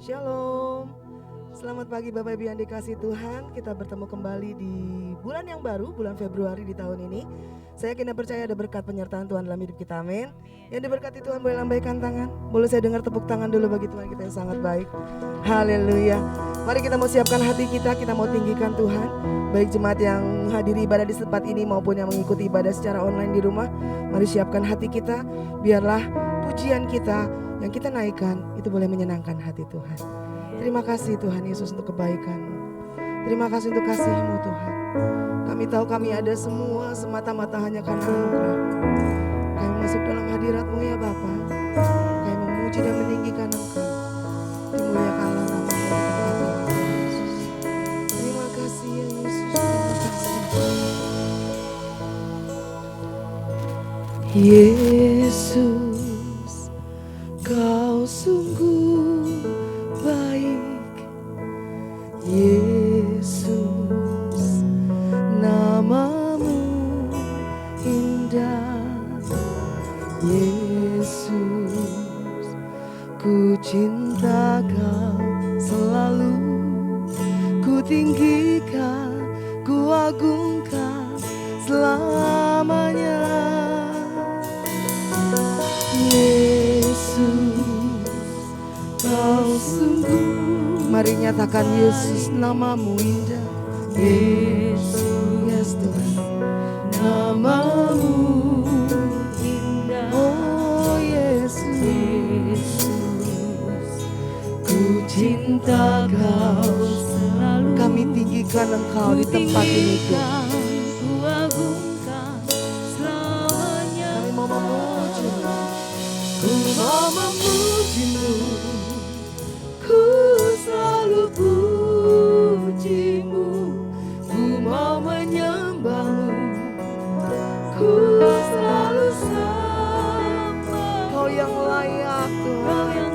Shalom. Selamat pagi Bapak Ibu yang dikasihi Tuhan. Kita bertemu kembali di bulan yang baru, bulan Februari di tahun ini. Saya yakin dan percaya ada berkat penyertaan Tuhan dalam hidup kita, amin. Yang diberkati Tuhan boleh lambaikan tangan. Boleh saya dengar tepuk tangan dulu bagi Tuhan kita yang sangat baik. Haleluya. Mari kita mau siapkan hati kita mau tinggikan Tuhan. Baik jemaat yang hadiri ibadah di tempat ini maupun yang mengikuti ibadah secara online di rumah. Mari siapkan hati kita, biarlah pujian kita yang kita naikkan itu boleh menyenangkan hati Tuhan. Terima kasih Tuhan Yesus untuk kebaikan-Mu. Terima kasih untuk kasih-Mu Tuhan. Kami tahu kami ada semua semata-mata hanya karena anugerah. Kami masuk dalam hadirat-Mu ya Bapa. Kami memuji dan meninggikan Engkau. Dimuliakanlah nama-Mu di tempat ini Yesus. Terima kasih ya Yesus. Terima kasih. Yesus, Kau sungguh baik. Yesus, nama-Mu indah. Yesus, ku cinta Kau selalu. Ku tinggikan, ku agungkan selamanya. Yesus, Kau sungguh. Mari nyatakan Yesus, nama-Mu indah. Yesus, yes Tuhan, nama-Mu indah. Oh Yesus, Yesus, ku cinta Kau selalu. Kami tinggikan Engkau di tempat ini Tuhan. Ku agungkan selamanya. Kami mau memuji-Mu. Ku mau memuji-Mu, ku selalu puji-Mu. Ku mau menyembah-Mu, ku selalu sembah. Kau yang layak Tuhan,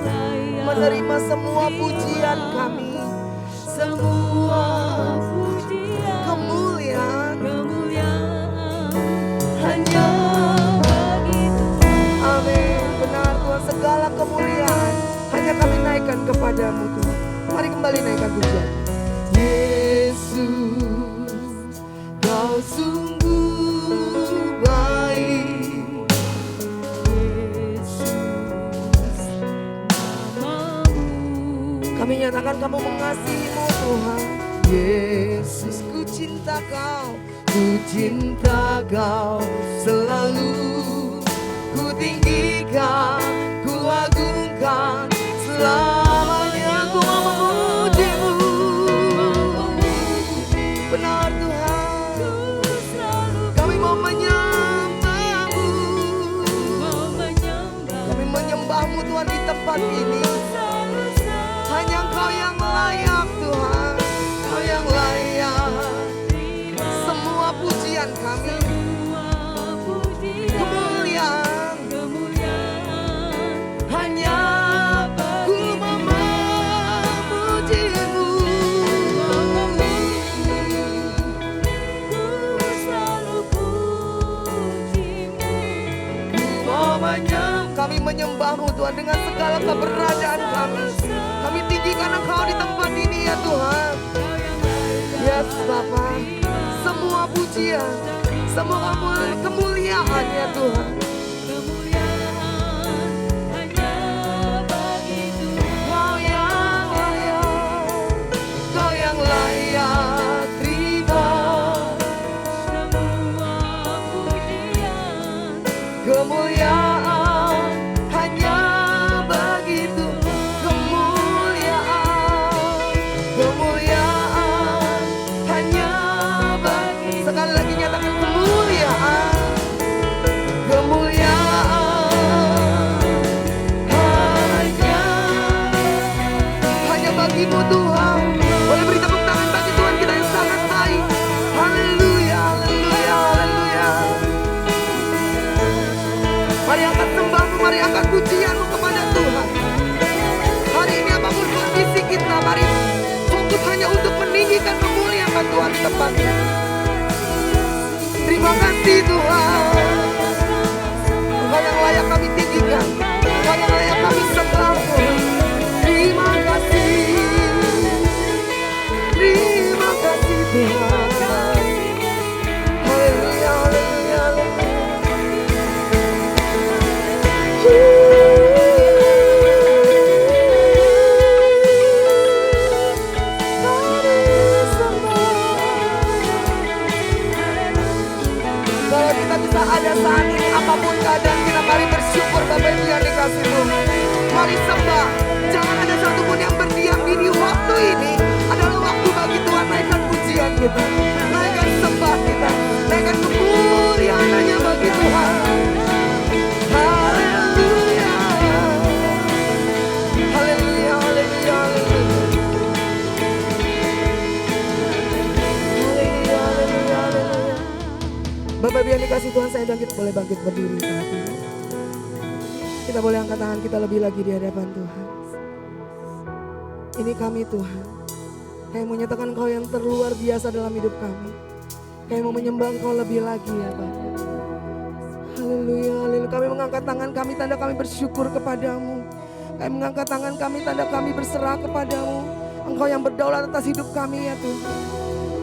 menerima semua pujian kami. Semua pujian, kemuliaan hanya bagi Tuhan. Amin. Benar Tuhan, segala kemuliaan hanya kami naikkan kepadamu Tuhan. Mari kembali naikkan pujian. Yesus, Kau sungguh baik. Yesus, nama-Mu. Kami nyatakan Kamu mengasihi-Mu Tuhan. Yesus, ku cinta Kau, ku cinta Kau selalu. Ku tinggikan, ku agungkan selamanya. Ku mau memuji-Mu. Benar Tuhan, kami mau menyembah-Mu. Kami menyembah-Mu Tuhan di tempat ini. Hanya Engkau yang layak Tuhan, Engkau yang layak. Semua pujian kami, kemuliaan hanya ku memuji-Mu. Kami menyembah-Mu Tuhan dengan segala keberadaan kami. Kami tinggikan Engkau di tempat ini ya Tuhan. Yes Bapa, semua pujian, semua kemuliaan ya Tuhan. Kau yang layak, Kau yang layak terima kemuliaan hanya begitu. Kemuliaan hanya bagi. Sekali lagi nyatakan kemuliaan hanya bagimu Tuhan. Boleh beri tepuk tangan bagi Tuhan kita yang sangat baik. Haleluya, haleluya, haleluya. Mari angkat sembahmu, mari angkat pujianmu kepada Tuhan. Hari ini apapun kondisi kita, mari fokus hanya untuk meninggikan, memuliakan Tuhan di tempat ini. Terima kasih Tuhan. Engkau yang layak kami tinggikan, Engkau yang layak kami sembah. Terima kasih Mari sembah. Jangan ada satupun yang berdiam diri. Waktu ini adalah waktu bagi Tuhan naikkan pujian kita, naikkan sembah kita, naikkan kemuliaan hanya bagi Tuhan. Haleluya, haleluya, haleluya, haleluya, haleluya, haleluya, haleluya. Bapak Ibu yang dikasih Tuhan, saya dan kita boleh bangkit berdiri saat ini. Kita boleh angkat tangan kita lebih lagi di hadapan Tuhan. Ini kami Tuhan, kami menyatakan Engkau yang terluar biasa dalam hidup kami. Kami mau menyembah Engkau lebih lagi ya Bapa. Haleluya, haleluya. Kami mengangkat tangan kami, tanda kami bersyukur kepadamu. Kami mengangkat tangan kami, tanda kami berserah kepadamu. Engkau yang berdaulat atas hidup kami ya Tuhan.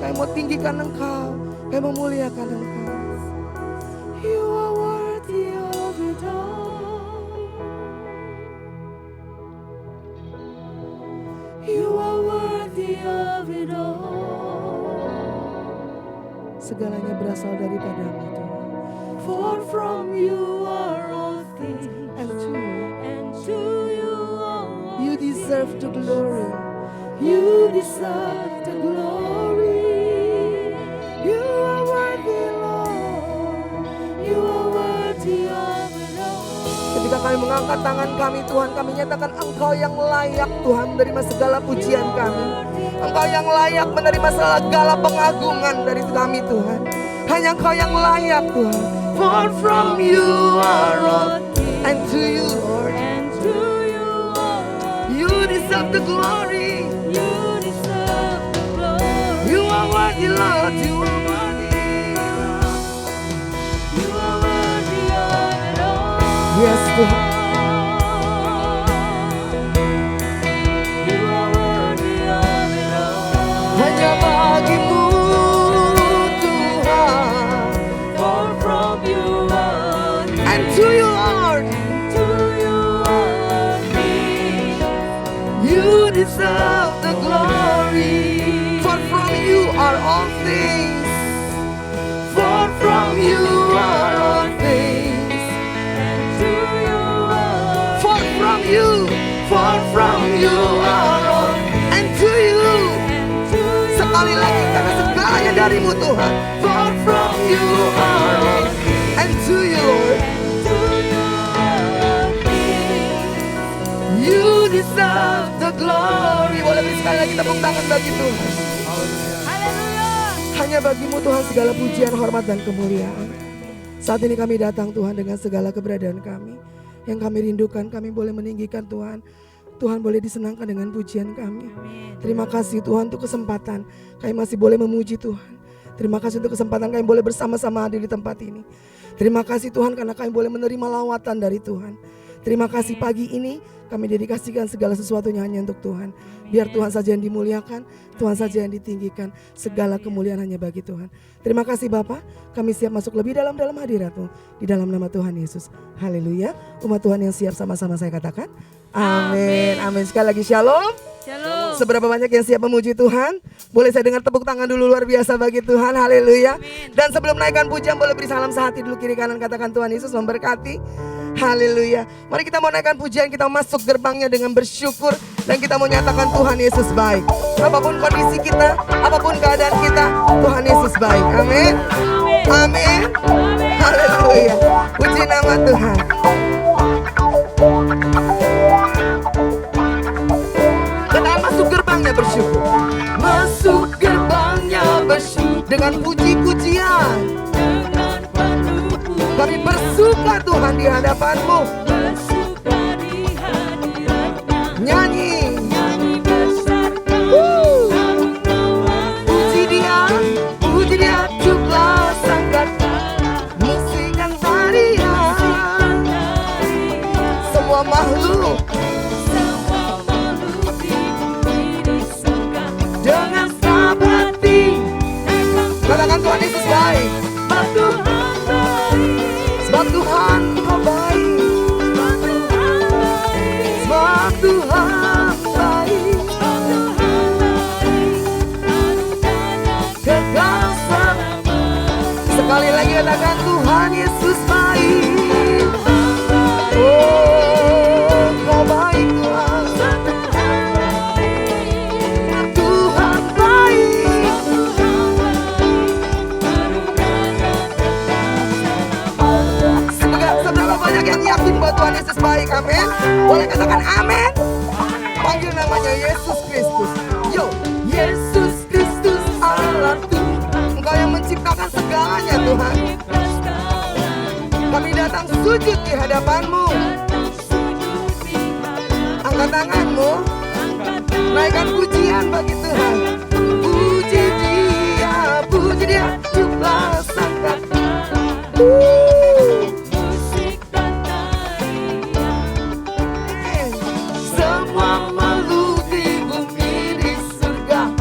Kami mau tinggikan Engkau, kami mau muliakan Engkau. You are worthy of it all. You are worthy of it all. Segalanya berasal daripadamu Tuhan. For from you are all things, and to you all you deserve the glory. You deserve the glory. You are worthy, Lord. You are worthy of it all. Ketika kami mengangkat tangan kami Tuhan, kami nyatakan Engkau yang layak Tuhan menerima segala pujian kami. Engkau yang layak menerima segala pengagungan dari kami Tuhan. Hanya Engkau yang layak Tuhan. For from you are all, and to you Lord, you deserve the glory. You deserve the glory. You are worthy Lord. You are worthy Lord. You are worthy of it all. Yes Tuhan. You are worthy of it all. Hanya bagimu Tuhan. For from you are, and to you Lord, to you are things. You deserve the glory. For from you are all things. For from you are all things. And to you are, for from you are all, and to you. Sekali lagi karena segalanya darimu Tuhan. For from you are all, and to you Lord, you deserve the glory. Boleh beri sekali lagi tepuk tangan bagi Tuhan. Haleluya. Hanya bagimu Tuhan segala pujian, hormat dan kemuliaan. Saat ini kami datang Tuhan dengan segala keberadaan kami. Yang kami rindukan, kami boleh meninggikan Tuhan. Tuhan boleh disenangkan dengan pujian kami. Terima kasih Tuhan untuk kesempatan kami masih boleh memuji Tuhan. Terima kasih untuk kesempatan kami boleh bersama-sama hadir di tempat ini. Terima kasih Tuhan karena kami boleh menerima lawatan dari Tuhan. Terima kasih pagi ini kami dedikasikan segala sesuatunya hanya untuk Tuhan. Biar Tuhan saja yang dimuliakan, Tuhan saja yang ditinggikan. Segala kemuliaan hanya bagi Tuhan. Terima kasih Bapa, kami siap masuk lebih dalam hadirat-Mu. Di dalam nama Tuhan Yesus. Haleluya. Umat Tuhan yang siap sama-sama saya katakan. Amin. Amin. Sekali lagi shalom. Shalom. Seberapa banyak yang siap memuji Tuhan? Boleh saya dengar tepuk tangan dulu luar biasa bagi Tuhan. Haleluya. Dan sebelum naikkan pujian boleh beri salam sehati dulu kiri kanan, katakan Tuhan Yesus memberkati. Haleluya. Mari kita mau naikkan pujian, kita masuk gerbangnya dengan bersyukur dan kita mau nyatakan Tuhan Yesus baik. Apapun kondisi kita, apapun keadaan kita, Tuhan Yesus baik. Amin. Amin. Haleluya. Puji nama Tuhan. Kita masuk gerbangnya bersyukur. Masuk gerbangnya bersyukur dengan puji-pujian. Kami bersuka Tuhan di hadapan-Mu. Nyanyi. Puji Dia, cuklah sangkat. Musikan tarian. Semua makhluk dengan sabati. Katakan Tuhan Yesus baik. Sebab Tuhan Kau baik. Sebab Tuhan baik. Kekal selama. Sekali lagi katakan Tuhan Yesus baik. Oh, Kau baik. Boleh katakan amin. Panggil namanya Yesus Kristus. Yo, Yesus Kristus Allah Tuhan. Engkau yang menciptakan segalanya Tuhan. Kami datang sujud di hadapan-Mu. Angkat tanganmu, naikkan pujian bagi Tuhan. Puji Dia, jublah sangkat. Semua makhluk di bumi di surga.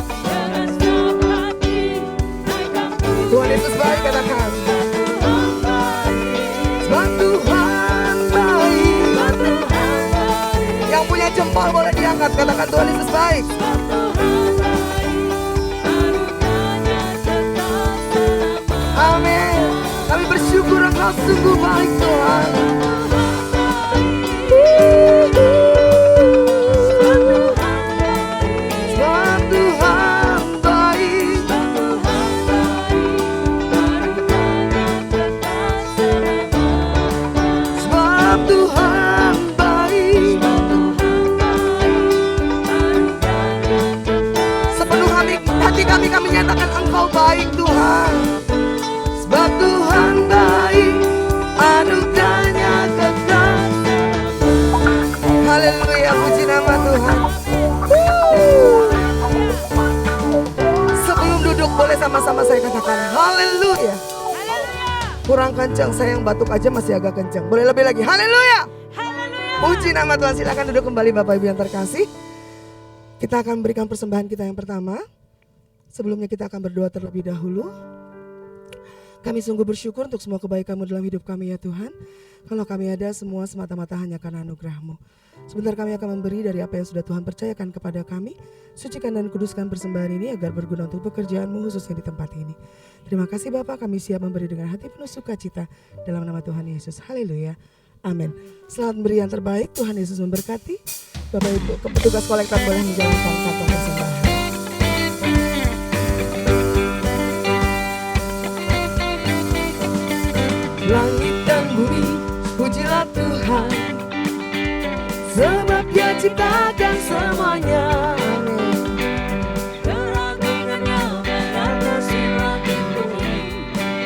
Tuhan Yesus baik, katakan. Sebab Tuhan baik. Yang punya jempol boleh diangkat, katakan Tuhan Yesus baik. Amin. Kami bersyukur Engkau sungguh baik Tuhan. Sebab Tuhan baik. Sebab Tuhan baik. Sepenuh hati kami nyatakan Engkau baik Tuhan. Sebab Tuhan baik, anugerahnya kekal. Haleluya, puji nama Tuhan. Sebelum duduk boleh sama-sama saya katakan haleluya. Kurang kencang, saya yang batuk aja masih agak kencang. Boleh lebih lagi, haleluya. Puji nama Tuhan, silakan duduk kembali Bapak Ibu yang terkasih. Kita akan berikan persembahan kita yang pertama. Sebelumnya kita akan berdoa terlebih dahulu. Kami sungguh bersyukur untuk semua kebaikan-Mu dalam hidup kami ya Tuhan. Kalau kami ada semua semata-mata hanya karena anugerah-Mu. Sebentar kami akan memberi dari apa yang sudah Tuhan percayakan kepada kami. Sucikan dan kuduskan persembahan ini agar berguna untuk pekerjaan-Mu khususnya di tempat ini. Terima kasih Bapak, kami siap memberi dengan hati penuh sukacita dalam nama Tuhan Yesus. Haleluya. Amin. Selamat memberi yang terbaik, Tuhan Yesus memberkati. Bapak Ibu, petugas kolektor boleh menjalankan kantong persembahan. Langit dan bumi, pujilah Tuhan, sebab Dia ciptakan semuanya.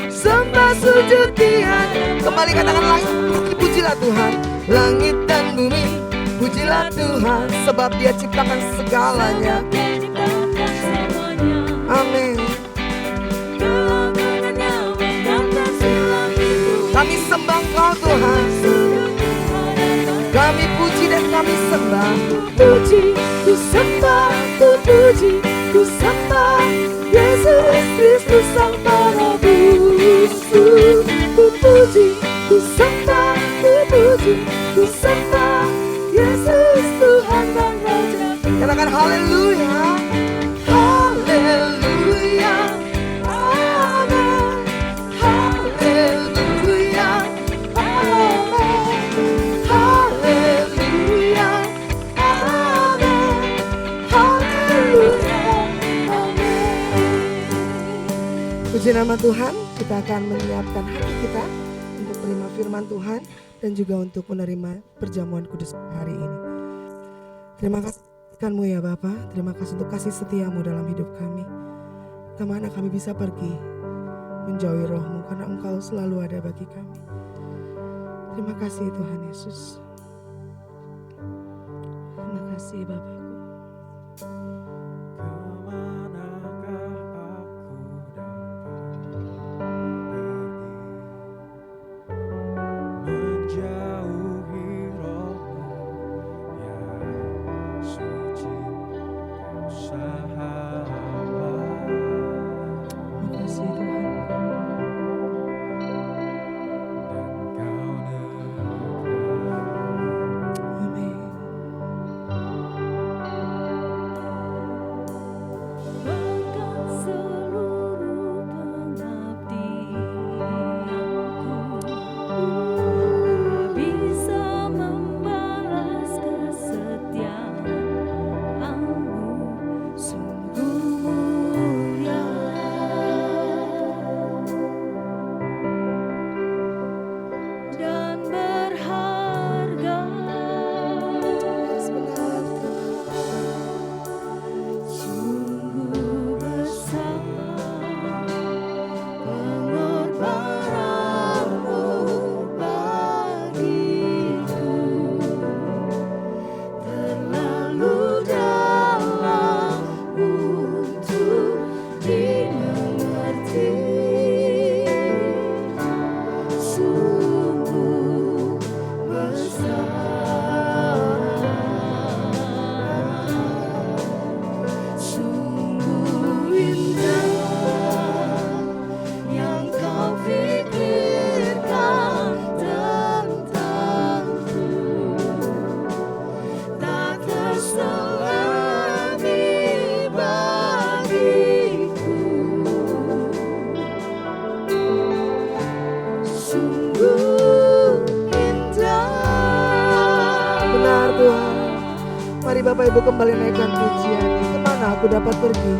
Sembah sujud Dia. Kembali katakan langit, pujilah Tuhan. Langit dan bumi, pujilah Tuhan, sebab Dia ciptakan segalanya. Amin. Kami sembah Kau Tuhan. Kami puji dan kami sembah. Puji, ku sembah, ku puji, ku sembah Yesus Kristus Sang Penebusku. Ku puji, ku sembah, ku puji, ku sembah Yesus Tuhan dan Raja. Katakan haleluya. Haleluya. Amin. Haleluya. Amin. Haleluya. Amin. Haleluya. Amin. Puji nama Tuhan, kita akan menyiapkan hati kita untuk menerima firman Tuhan dan juga untuk menerima perjamuan kudus hari ini. Terima kasih Tuhan-Mu ya Bapa, terima kasih untuk kasih setia-Mu dalam hidup kami. Kemana kami bisa pergi menjauhi Roh-Mu karena Engkau selalu ada bagi kami. Terima kasih Tuhan Yesus. Terima kasih Bapa. Tuhan. Mari Bapak Ibu kembali naikkan pujian. Kemana aku dapat pergi?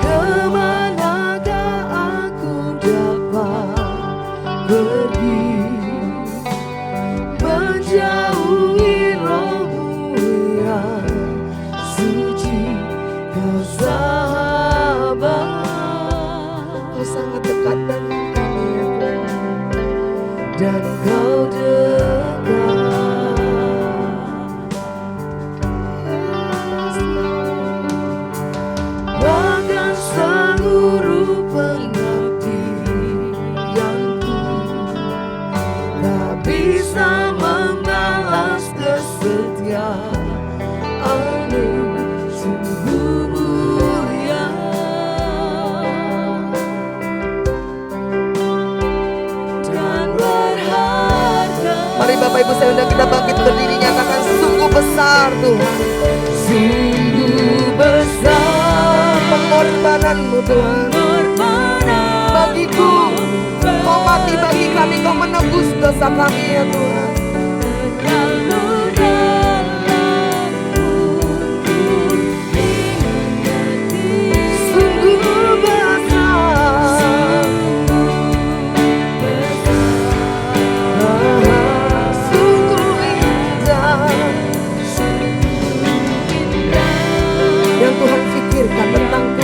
Kemanakah aku dapat pergi? Menjauhi rohmu yang suci, kau sahabat. Kau sangat dekat dengan kami ya Tuhan, dan kau dekat. Bahkan seluruh pengabdianku tak bisa membalas kesetiaanmu, sungguh mulia dan berharga. Mari Bapak Ibu saya undang kita bangkit berdiri, nyatakan sungguh besar Tuhan, sungguh besar pengorbananmu Tuhan. Bagiku kau mati, bagi kami kau menebus dosa kami ya Tuhan. Sungguh besar, sungguh indah yang Tuhan pikirkan tentangku.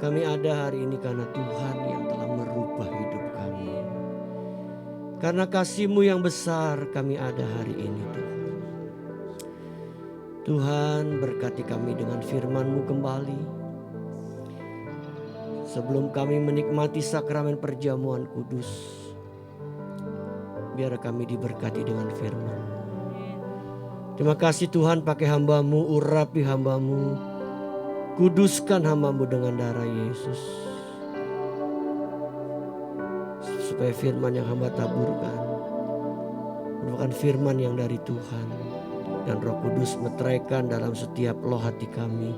Kami ada hari ini karena Tuhan yang telah merubah hidup kami. Karena kasih-Mu yang besar kami ada hari ini Tuhan. Tuhan berkati kami dengan firman-Mu kembali. Sebelum kami menikmati sakramen perjamuan kudus, biar kami diberkati dengan firman. Terima kasih Tuhan, pakai hamba-Mu, urapi hamba-Mu. Kuduskan hamba-Mu dengan darah Yesus, supaya firman yang hamba taburkan merupakan firman yang dari Tuhan, dan Roh Kudus meteraikan dalam setiap loh hati kami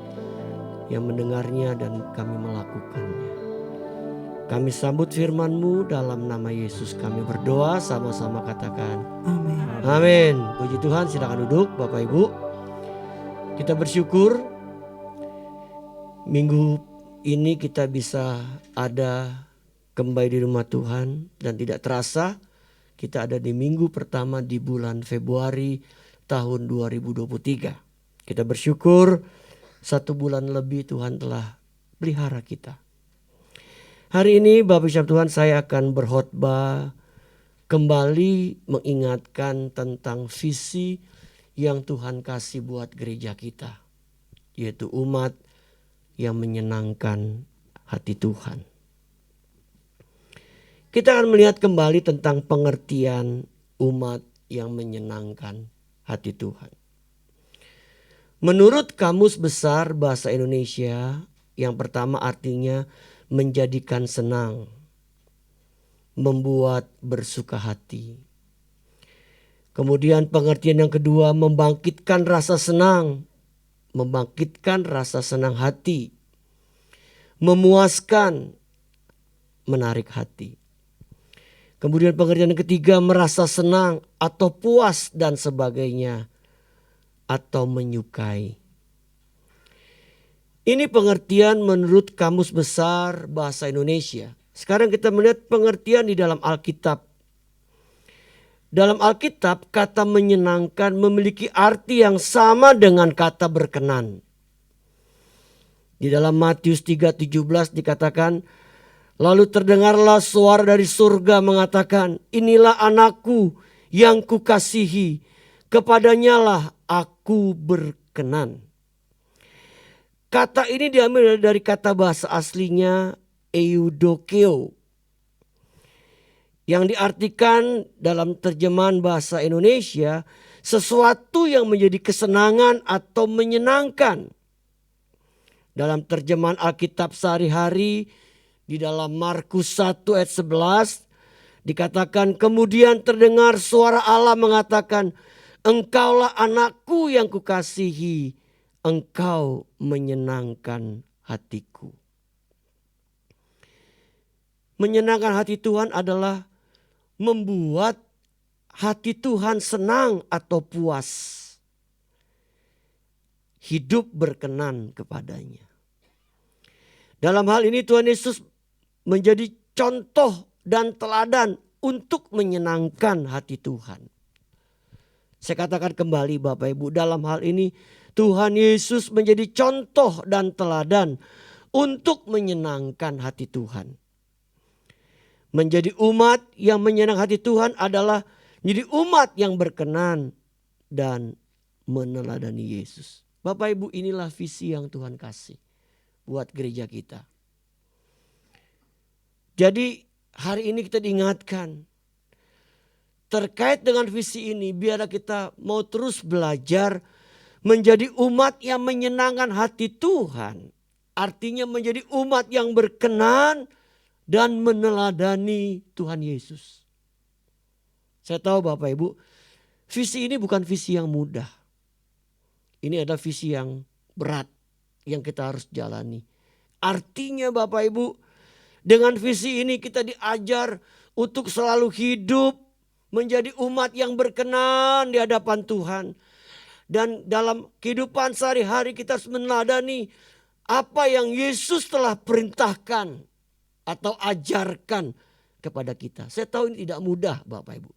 yang mendengarnya dan kami melakukannya. Kami sambut firman-Mu dalam nama Yesus kami berdoa, sama-sama katakan amin. Amin. Puji Tuhan, silakan duduk Bapak Ibu. Kita bersyukur minggu ini kita bisa ada kembali di rumah Tuhan, dan tidak terasa kita ada di minggu pertama di bulan Februari tahun 2023. Kita bersyukur 1 bulan lebih Tuhan telah pelihara kita. Hari ini Bapak Ibu Tuhan, saya akan berkhotbah kembali mengingatkan tentang visi yang Tuhan kasih buat gereja kita, yaitu umat yang menyenangkan hati Tuhan. Kita akan melihat kembali tentang pengertian umat yang menyenangkan hati Tuhan. Menurut Kamus Besar Bahasa Indonesia, yang pertama artinya menjadikan senang, membuat bersuka hati. Kemudian pengertian yang kedua, membangkitkan rasa senang, membangkitkan rasa senang hati, memuaskan, menarik hati. Kemudian pengertian yang ketiga, merasa senang atau puas dan sebagainya, atau menyukai. Ini pengertian menurut Kamus Besar Bahasa Indonesia. Sekarang kita melihat pengertian di dalam Alkitab. Dalam Alkitab, kata menyenangkan memiliki arti yang sama dengan kata berkenan. Di dalam Matius 3:17 dikatakan, lalu terdengarlah suara dari surga mengatakan, inilah anakku yang kukasihi, kepadanyalah aku berkenan. Kata ini diambil dari kata bahasa aslinya eudokeo, yang diartikan dalam terjemahan bahasa Indonesia sesuatu yang menjadi kesenangan atau menyenangkan. Dalam terjemahan Alkitab sehari-hari di dalam Markus 1 ayat 11 dikatakan, kemudian terdengar suara Allah mengatakan, engkaulah anakku yang kukasihi, engkau menyenangkan hatiku. Menyenangkan hati Tuhan adalah membuat hati Tuhan senang atau puas. Hidup berkenan kepadanya. Dalam hal ini Tuhan Yesus menjadi contoh dan teladan untuk menyenangkan hati Tuhan. Saya katakan kembali Bapak Ibu, dalam hal ini Tuhan Yesus menjadi contoh dan teladan untuk menyenangkan hati Tuhan. Menjadi umat yang menyenangkan hati Tuhan adalah menjadi umat yang berkenan dan meneladani Yesus. Bapak Ibu, inilah visi yang Tuhan kasih buat gereja kita. Jadi hari ini kita diingatkan terkait dengan visi ini, biarlah kita mau terus belajar menjadi umat yang menyenangkan hati Tuhan. Artinya menjadi umat yang berkenan dan meneladani Tuhan Yesus. Saya tahu Bapak Ibu, visi ini bukan visi yang mudah. Ini adalah visi yang berat yang kita harus jalani. Artinya Bapak Ibu, dengan visi ini kita diajar untuk selalu hidup menjadi umat yang berkenan di hadapan Tuhan. Dan dalam kehidupan sehari-hari kita harus meneladani apa yang Yesus telah perintahkan atau ajarkan kepada kita. Saya tahu ini tidak mudah Bapak Ibu.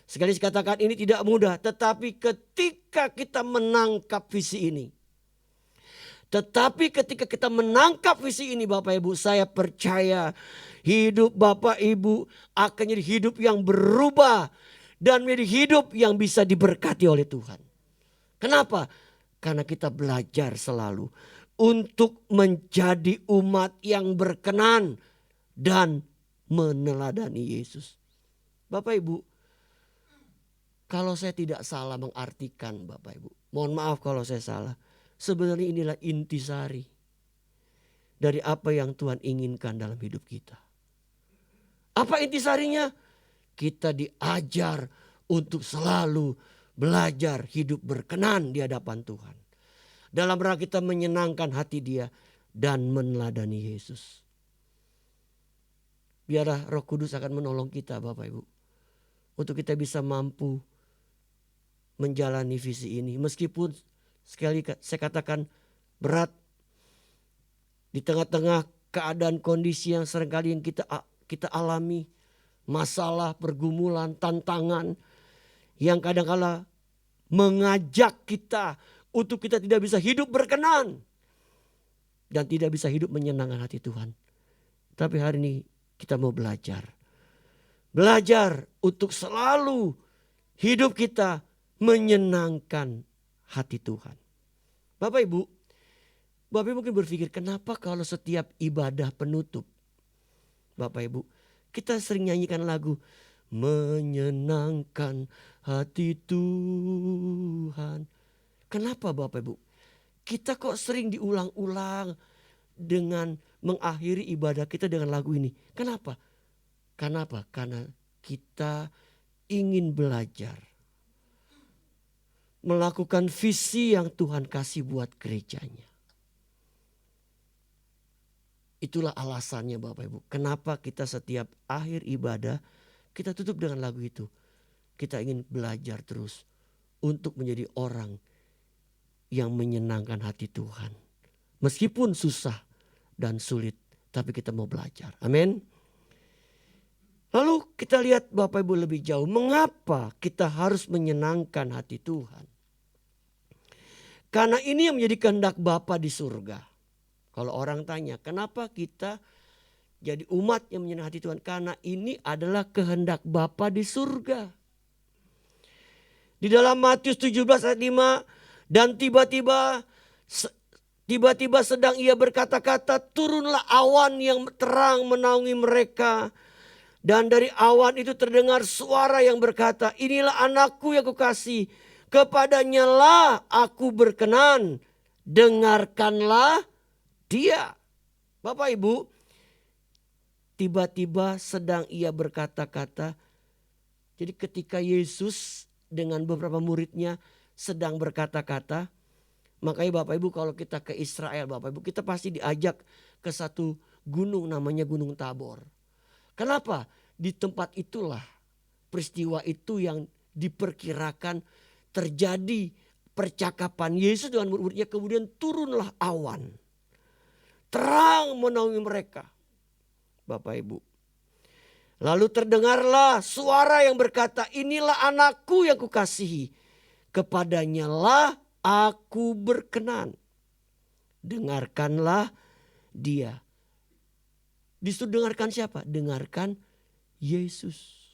Sekali saya katakan ini tidak mudah, tetapi ketika kita menangkap visi ini. Tetapi ketika kita menangkap visi ini Bapak Ibu, saya percaya hidup Bapak Ibu akan jadi hidup yang berubah dan menjadi hidup yang bisa diberkati oleh Tuhan. Kenapa? Karena kita belajar selalu untuk menjadi umat yang berkenan dan meneladani Yesus. Bapak Ibu, kalau saya tidak salah mengartikan Bapak Ibu, mohon maaf kalau saya salah. Sebenarnya inilah intisari dari apa yang Tuhan inginkan dalam hidup kita. Apa intisarinya? Kita diajar untuk selalu belajar hidup berkenan di hadapan Tuhan. Dalam rangka kita menyenangkan hati Dia dan meneladani Yesus. Biarlah Roh Kudus akan menolong kita Bapak Ibu, untuk kita bisa mampu menjalani visi ini. Meskipun sekali saya katakan berat di tengah-tengah keadaan kondisi yang seringkali yang kita alami. Masalah, pergumulan, tantangan yang kadang-kala mengajak kita untuk kita tidak bisa hidup berkenan. Dan tidak bisa hidup menyenangkan hati Tuhan. Tapi hari ini kita mau belajar. Belajar untuk selalu hidup kita menyenangkan hati Tuhan. Bapak Ibu mungkin berpikir kenapa kalau setiap ibadah penutup. Bapak Ibu, kita sering nyanyikan lagu menyenangkan hati Tuhan. Kenapa Bapak Ibu? Kita kok sering diulang-ulang dengan mengakhiri ibadah kita dengan lagu ini. Kenapa? Karena kita ingin belajar melakukan visi yang Tuhan kasih buat gerejanya. Itulah alasannya Bapak Ibu. Kenapa kita setiap akhir ibadah kita tutup dengan lagu itu. Kita ingin belajar terus untuk menjadi orang yang menyenangkan hati Tuhan. Meskipun susah dan sulit, tapi kita mau belajar. Amin. Lalu kita lihat Bapak Ibu lebih jauh. Mengapa kita harus menyenangkan hati Tuhan? Karena ini yang menjadi kehendak Bapa di surga. Kalau orang tanya, kenapa kita jadi umat yang menyenangkan hati Tuhan? Karena ini adalah kehendak Bapa di surga. Di dalam Matius 17 ayat 5, dan tiba-tiba sedang ia berkata-kata, turunlah awan yang terang menaungi mereka. Dan dari awan itu terdengar suara yang berkata, inilah anakku yang kukasihi, kepadanya lah aku berkenan, dengarkanlah dia. Bapak Ibu, tiba-tiba sedang ia berkata-kata. Jadi ketika Yesus dengan beberapa muridnya sedang berkata-kata, makanya Bapak Ibu kalau kita ke Israel Bapak Ibu, kita pasti diajak ke satu gunung namanya Gunung Tabor. Kenapa? Di tempat itulah peristiwa itu yang diperkirakan terjadi percakapan Yesus dengan murid-muridnya, kemudian turunlah awan. Terang menaungi mereka. Bapak Ibu. Lalu terdengarlah suara yang berkata, inilah anakku yang kukasihi, kepadanya lah aku berkenan, dengarkanlah dia. Disuruh dengarkan siapa? Dengarkan Yesus.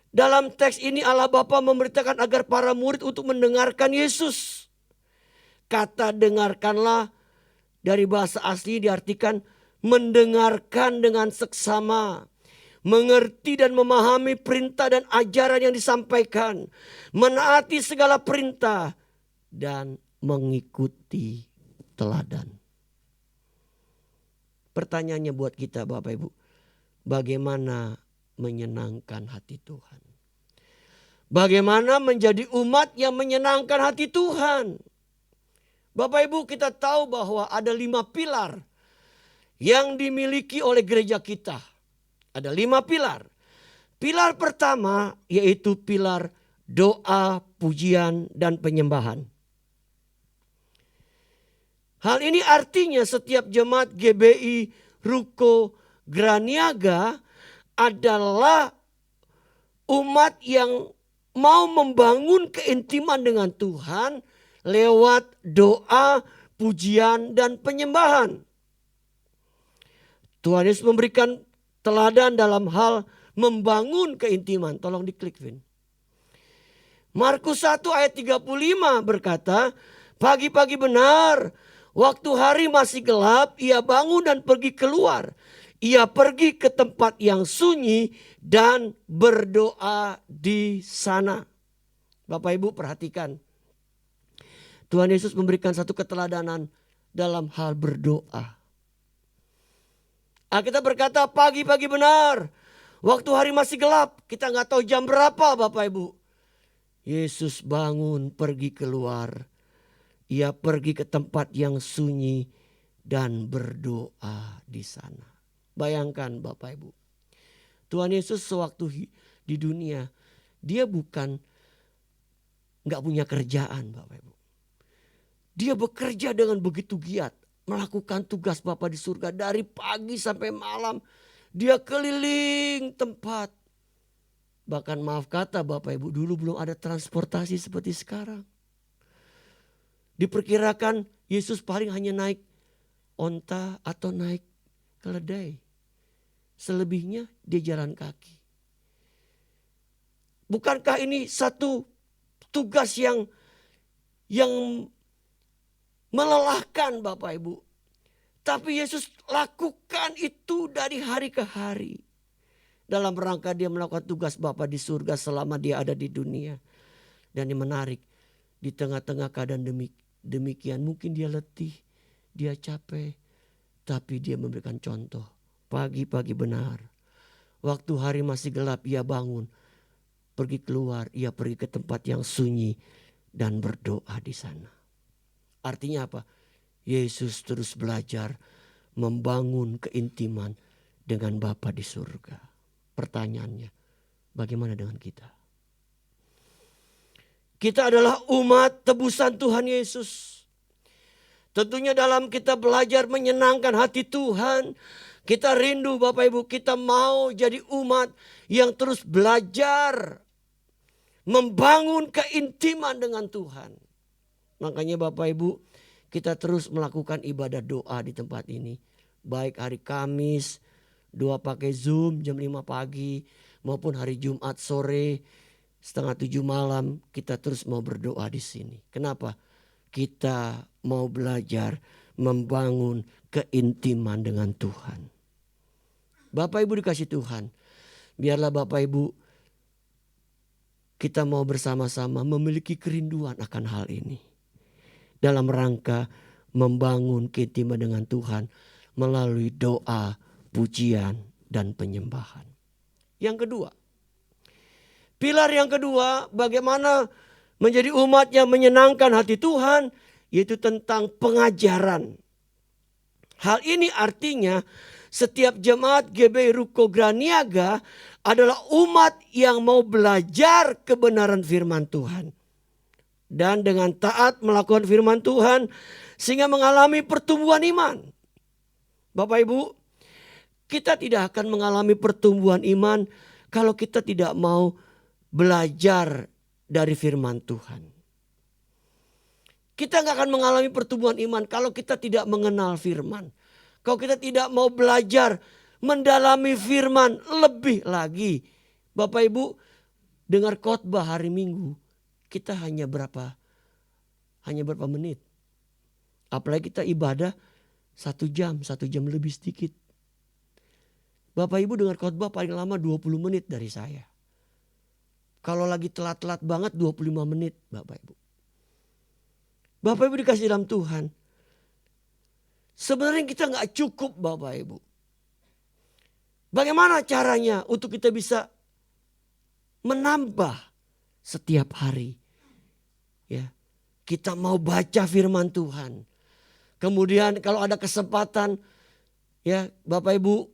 Dalam teks ini Allah Bapa memerintahkan agar para murid untuk mendengarkan Yesus. Kata dengarkanlah dari bahasa asli diartikan mendengarkan dengan seksama. Mengerti dan memahami perintah dan ajaran yang disampaikan. Menaati segala perintah dan mengikuti teladan. Pertanyaannya buat kita Bapak Ibu. Bagaimana menyenangkan hati Tuhan? Bagaimana menjadi umat yang menyenangkan hati Tuhan? Bapak Ibu, kita tahu bahwa ada 5 pilar yang dimiliki oleh gereja kita. Ada 5 pilar. Pilar pertama yaitu pilar doa, pujian, dan penyembahan. Hal ini artinya setiap jemaat GBI Ruko Graniaga adalah umat yang mau membangun keintiman dengan Tuhan lewat doa, pujian, dan penyembahan. Tuhan Yesus memberikan teladan dalam hal membangun keintiman. Tolong diklik, Vin. Markus 1 ayat 35 berkata, pagi-pagi benar, waktu hari masih gelap, ia bangun dan pergi keluar. Ia pergi ke tempat yang sunyi dan berdoa di sana. Bapak Ibu perhatikan. Tuhan Yesus memberikan satu keteladanan dalam hal berdoa. Alkitab berkata pagi-pagi benar. Waktu hari masih gelap. Kita nggak tahu jam berapa Bapak Ibu. Yesus bangun pergi keluar. Ia pergi ke tempat yang sunyi dan berdoa di sana. Bayangkan Bapak Ibu. Tuhan Yesus sewaktu di dunia. Dia bukan nggak punya kerjaan Bapak Ibu. Dia bekerja dengan begitu giat. Melakukan tugas Bapa di surga dari pagi sampai malam. Dia keliling tempat. Bahkan maaf kata Bapak Ibu, dulu belum ada transportasi seperti sekarang. Diperkirakan Yesus paling hanya naik onta atau naik keledai. Selebihnya dia jalan kaki. Bukankah ini satu tugas yang melelahkan Bapak Ibu. Tapi Yesus lakukan itu dari hari ke hari. Dalam rangka dia melakukan tugas Bapa di surga selama dia ada di dunia. Dan yang menarik, di tengah-tengah keadaan demikian mungkin dia letih, dia capek. Tapi dia memberikan contoh. Pagi-pagi benar. Waktu hari masih gelap ia bangun. Pergi keluar, ia pergi ke tempat yang sunyi. dan berdoa di sana. Artinya apa? Yesus terus belajar membangun keintiman dengan Bapa di surga. Pertanyaannya, bagaimana dengan kita? Kita adalah umat tebusan Tuhan Yesus. Tentunya dalam kita belajar menyenangkan hati Tuhan, kita rindu Bapak Ibu, kita mau jadi umat yang terus belajar membangun keintiman dengan Tuhan. Makanya Bapak Ibu, kita terus melakukan ibadah doa di tempat ini. Baik hari Kamis, doa pakai Zoom jam 5 pagi, maupun hari Jumat sore, setengah 7 malam, kita terus mau berdoa di sini. Kenapa? Kita mau belajar membangun keintiman dengan Tuhan. Bapak Ibu dikasih Tuhan, biarlah Bapak Ibu kita mau bersama-sama memiliki kerinduan akan hal ini. Dalam rangka membangun keintiman dengan Tuhan melalui doa, pujian, dan penyembahan. Yang kedua, pilar yang kedua, bagaimana menjadi umat yang menyenangkan hati Tuhan, yaitu tentang pengajaran. Hal ini artinya setiap jemaat GBI Ruko Graniaga adalah umat yang mau belajar kebenaran firman Tuhan. Dan dengan taat melakukan firman Tuhan sehingga mengalami pertumbuhan iman. Bapak Ibu, kita tidak akan mengalami pertumbuhan iman kalau kita tidak mau belajar dari firman Tuhan. Kita nggak akan mengalami pertumbuhan iman kalau kita tidak mengenal firman. Kalau kita tidak mau belajar mendalami firman lebih lagi. Bapak Ibu, dengar khotbah hari Minggu, kita hanya berapa menit. Apalagi kita ibadah 1 jam lebih sedikit. Bapak Ibu dengar khotbah paling lama 20 menit dari saya. Kalau lagi telat-telat banget 25 menit Bapak Ibu. Bapak Ibu dikasih dalam Tuhan. Sebenarnya kita gak cukup Bapak Ibu. Bagaimana caranya untuk kita bisa menambah setiap hari? Ya, kita mau baca firman Tuhan. Kemudian kalau ada kesempatan, ya Bapak Ibu,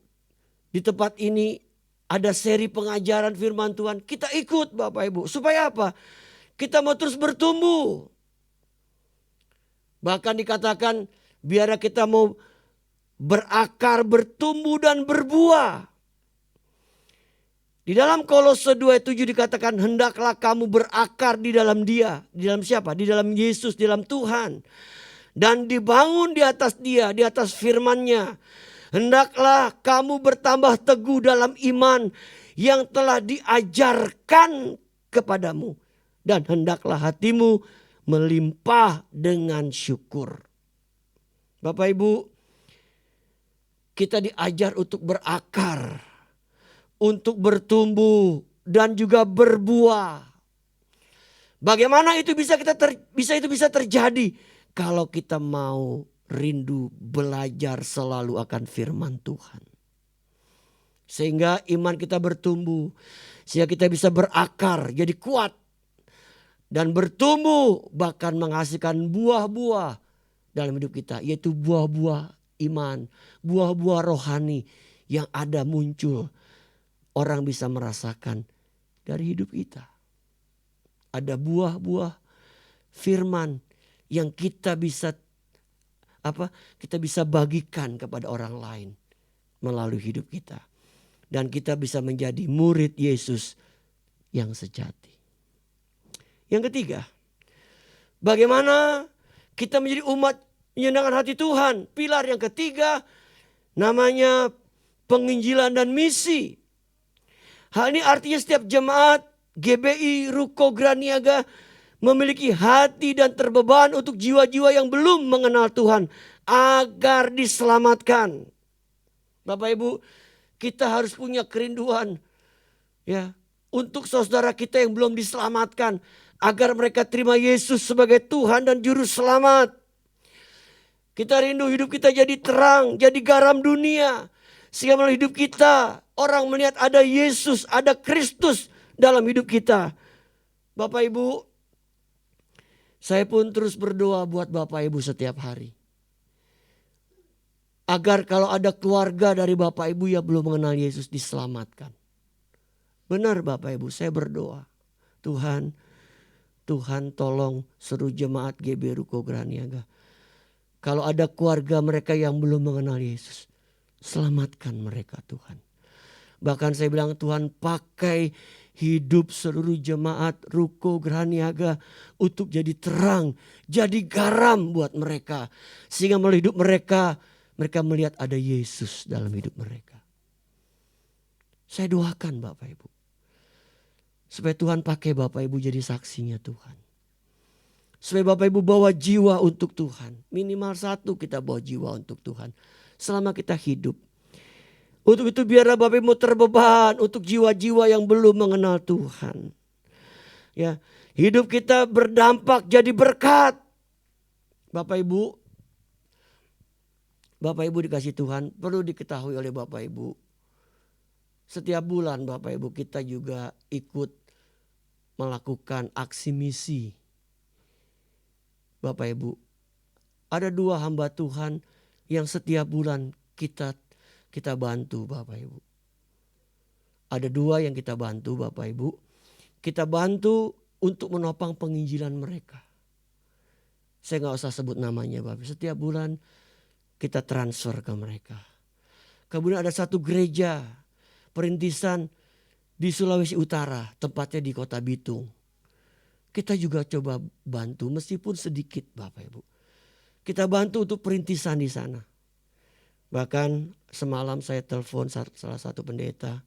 di tempat ini ada seri pengajaran firman Tuhan. Kita ikut Bapak Ibu. Supaya apa? Kita mau terus bertumbuh. Bahkan dikatakan biar kita mau berakar, bertumbuh dan berbuah. Di dalam Kolose 2:7 dikatakan hendaklah kamu berakar di dalam Dia. Di dalam siapa? Di dalam Yesus, di dalam Tuhan. Dan dibangun di atas Dia, di atas firman-Nya. Hendaklah kamu bertambah teguh dalam iman yang telah diajarkan kepadamu. Dan hendaklah hatimu melimpah dengan syukur. Bapak Ibu, kita diajar untuk berakar, untuk bertumbuh dan juga berbuah. Bagaimana itu bisa terjadi kalau kita mau rindu belajar selalu akan firman Tuhan. Sehingga iman kita bertumbuh, sehingga kita bisa berakar jadi kuat dan bertumbuh, bahkan menghasilkan buah-buah dalam hidup kita, yaitu buah-buah iman, buah-buah rohani yang ada muncul. Orang bisa merasakan dari hidup kita. Ada buah-buah firman yang kita bisa bagikan kepada orang lain melalui hidup kita. Dan kita bisa menjadi murid Yesus yang sejati. Yang ketiga, bagaimana kita menjadi umat menyenangkan hati Tuhan. Pilar yang ketiga namanya penginjilan dan misi. Hal ini artinya setiap jemaat GBI Ruko Graniaga memiliki hati dan terbeban untuk jiwa-jiwa yang belum mengenal Tuhan agar diselamatkan. Bapak Ibu, kita harus punya kerinduan ya untuk saudara kita yang belum diselamatkan agar mereka terima Yesus sebagai Tuhan dan juru selamat. Kita rindu hidup kita jadi terang, jadi garam dunia. Sehingga melalui hidup kita orang melihat ada Yesus, ada Kristus dalam hidup kita. Bapak Ibu, Saya pun terus berdoa buat Bapak Ibu setiap hari. Agar kalau ada keluarga dari Bapak Ibu yang belum mengenal Yesus diselamatkan. Benar Bapak Ibu, saya berdoa. Tuhan tolong seluruh jemaat GB Ruko Graniaga. Kalau ada keluarga mereka yang belum mengenal Yesus, selamatkan mereka Tuhan. Bahkan saya bilang Tuhan pakai hidup seluruh jemaat Ruko Graniaga untuk jadi terang, jadi garam buat mereka. Sehingga melalui hidup mereka melihat ada Yesus dalam hidup mereka. Saya doakan Bapak Ibu. Supaya Tuhan pakai Bapak Ibu jadi saksinya Tuhan. Supaya Bapak Ibu bawa jiwa untuk Tuhan. Minimal satu kita bawa jiwa untuk Tuhan. Selama kita hidup. Untuk itu biarlah Bapak Ibu terbeban untuk jiwa-jiwa yang belum mengenal Tuhan. Ya, hidup kita berdampak jadi berkat. Bapak Ibu dikasih Tuhan, perlu diketahui oleh Bapak Ibu. Setiap bulan Bapak Ibu kita juga ikut melakukan aksi misi. Bapak Ibu, ada 2 hamba Tuhan yang setiap bulan kita bantu Bapak Ibu. Ada 2 yang kita bantu Bapak Ibu. Kita bantu untuk menopang penginjilan mereka. Saya gak usah sebut namanya Bapak. Setiap bulan kita transfer ke mereka. Kemudian ada satu gereja perintisan di Sulawesi Utara, tempatnya di Kota Bitung. Kita juga coba bantu meskipun sedikit Bapak Ibu. Kita bantu untuk perintisan di sana. Bahkan semalam saya telepon salah satu pendeta.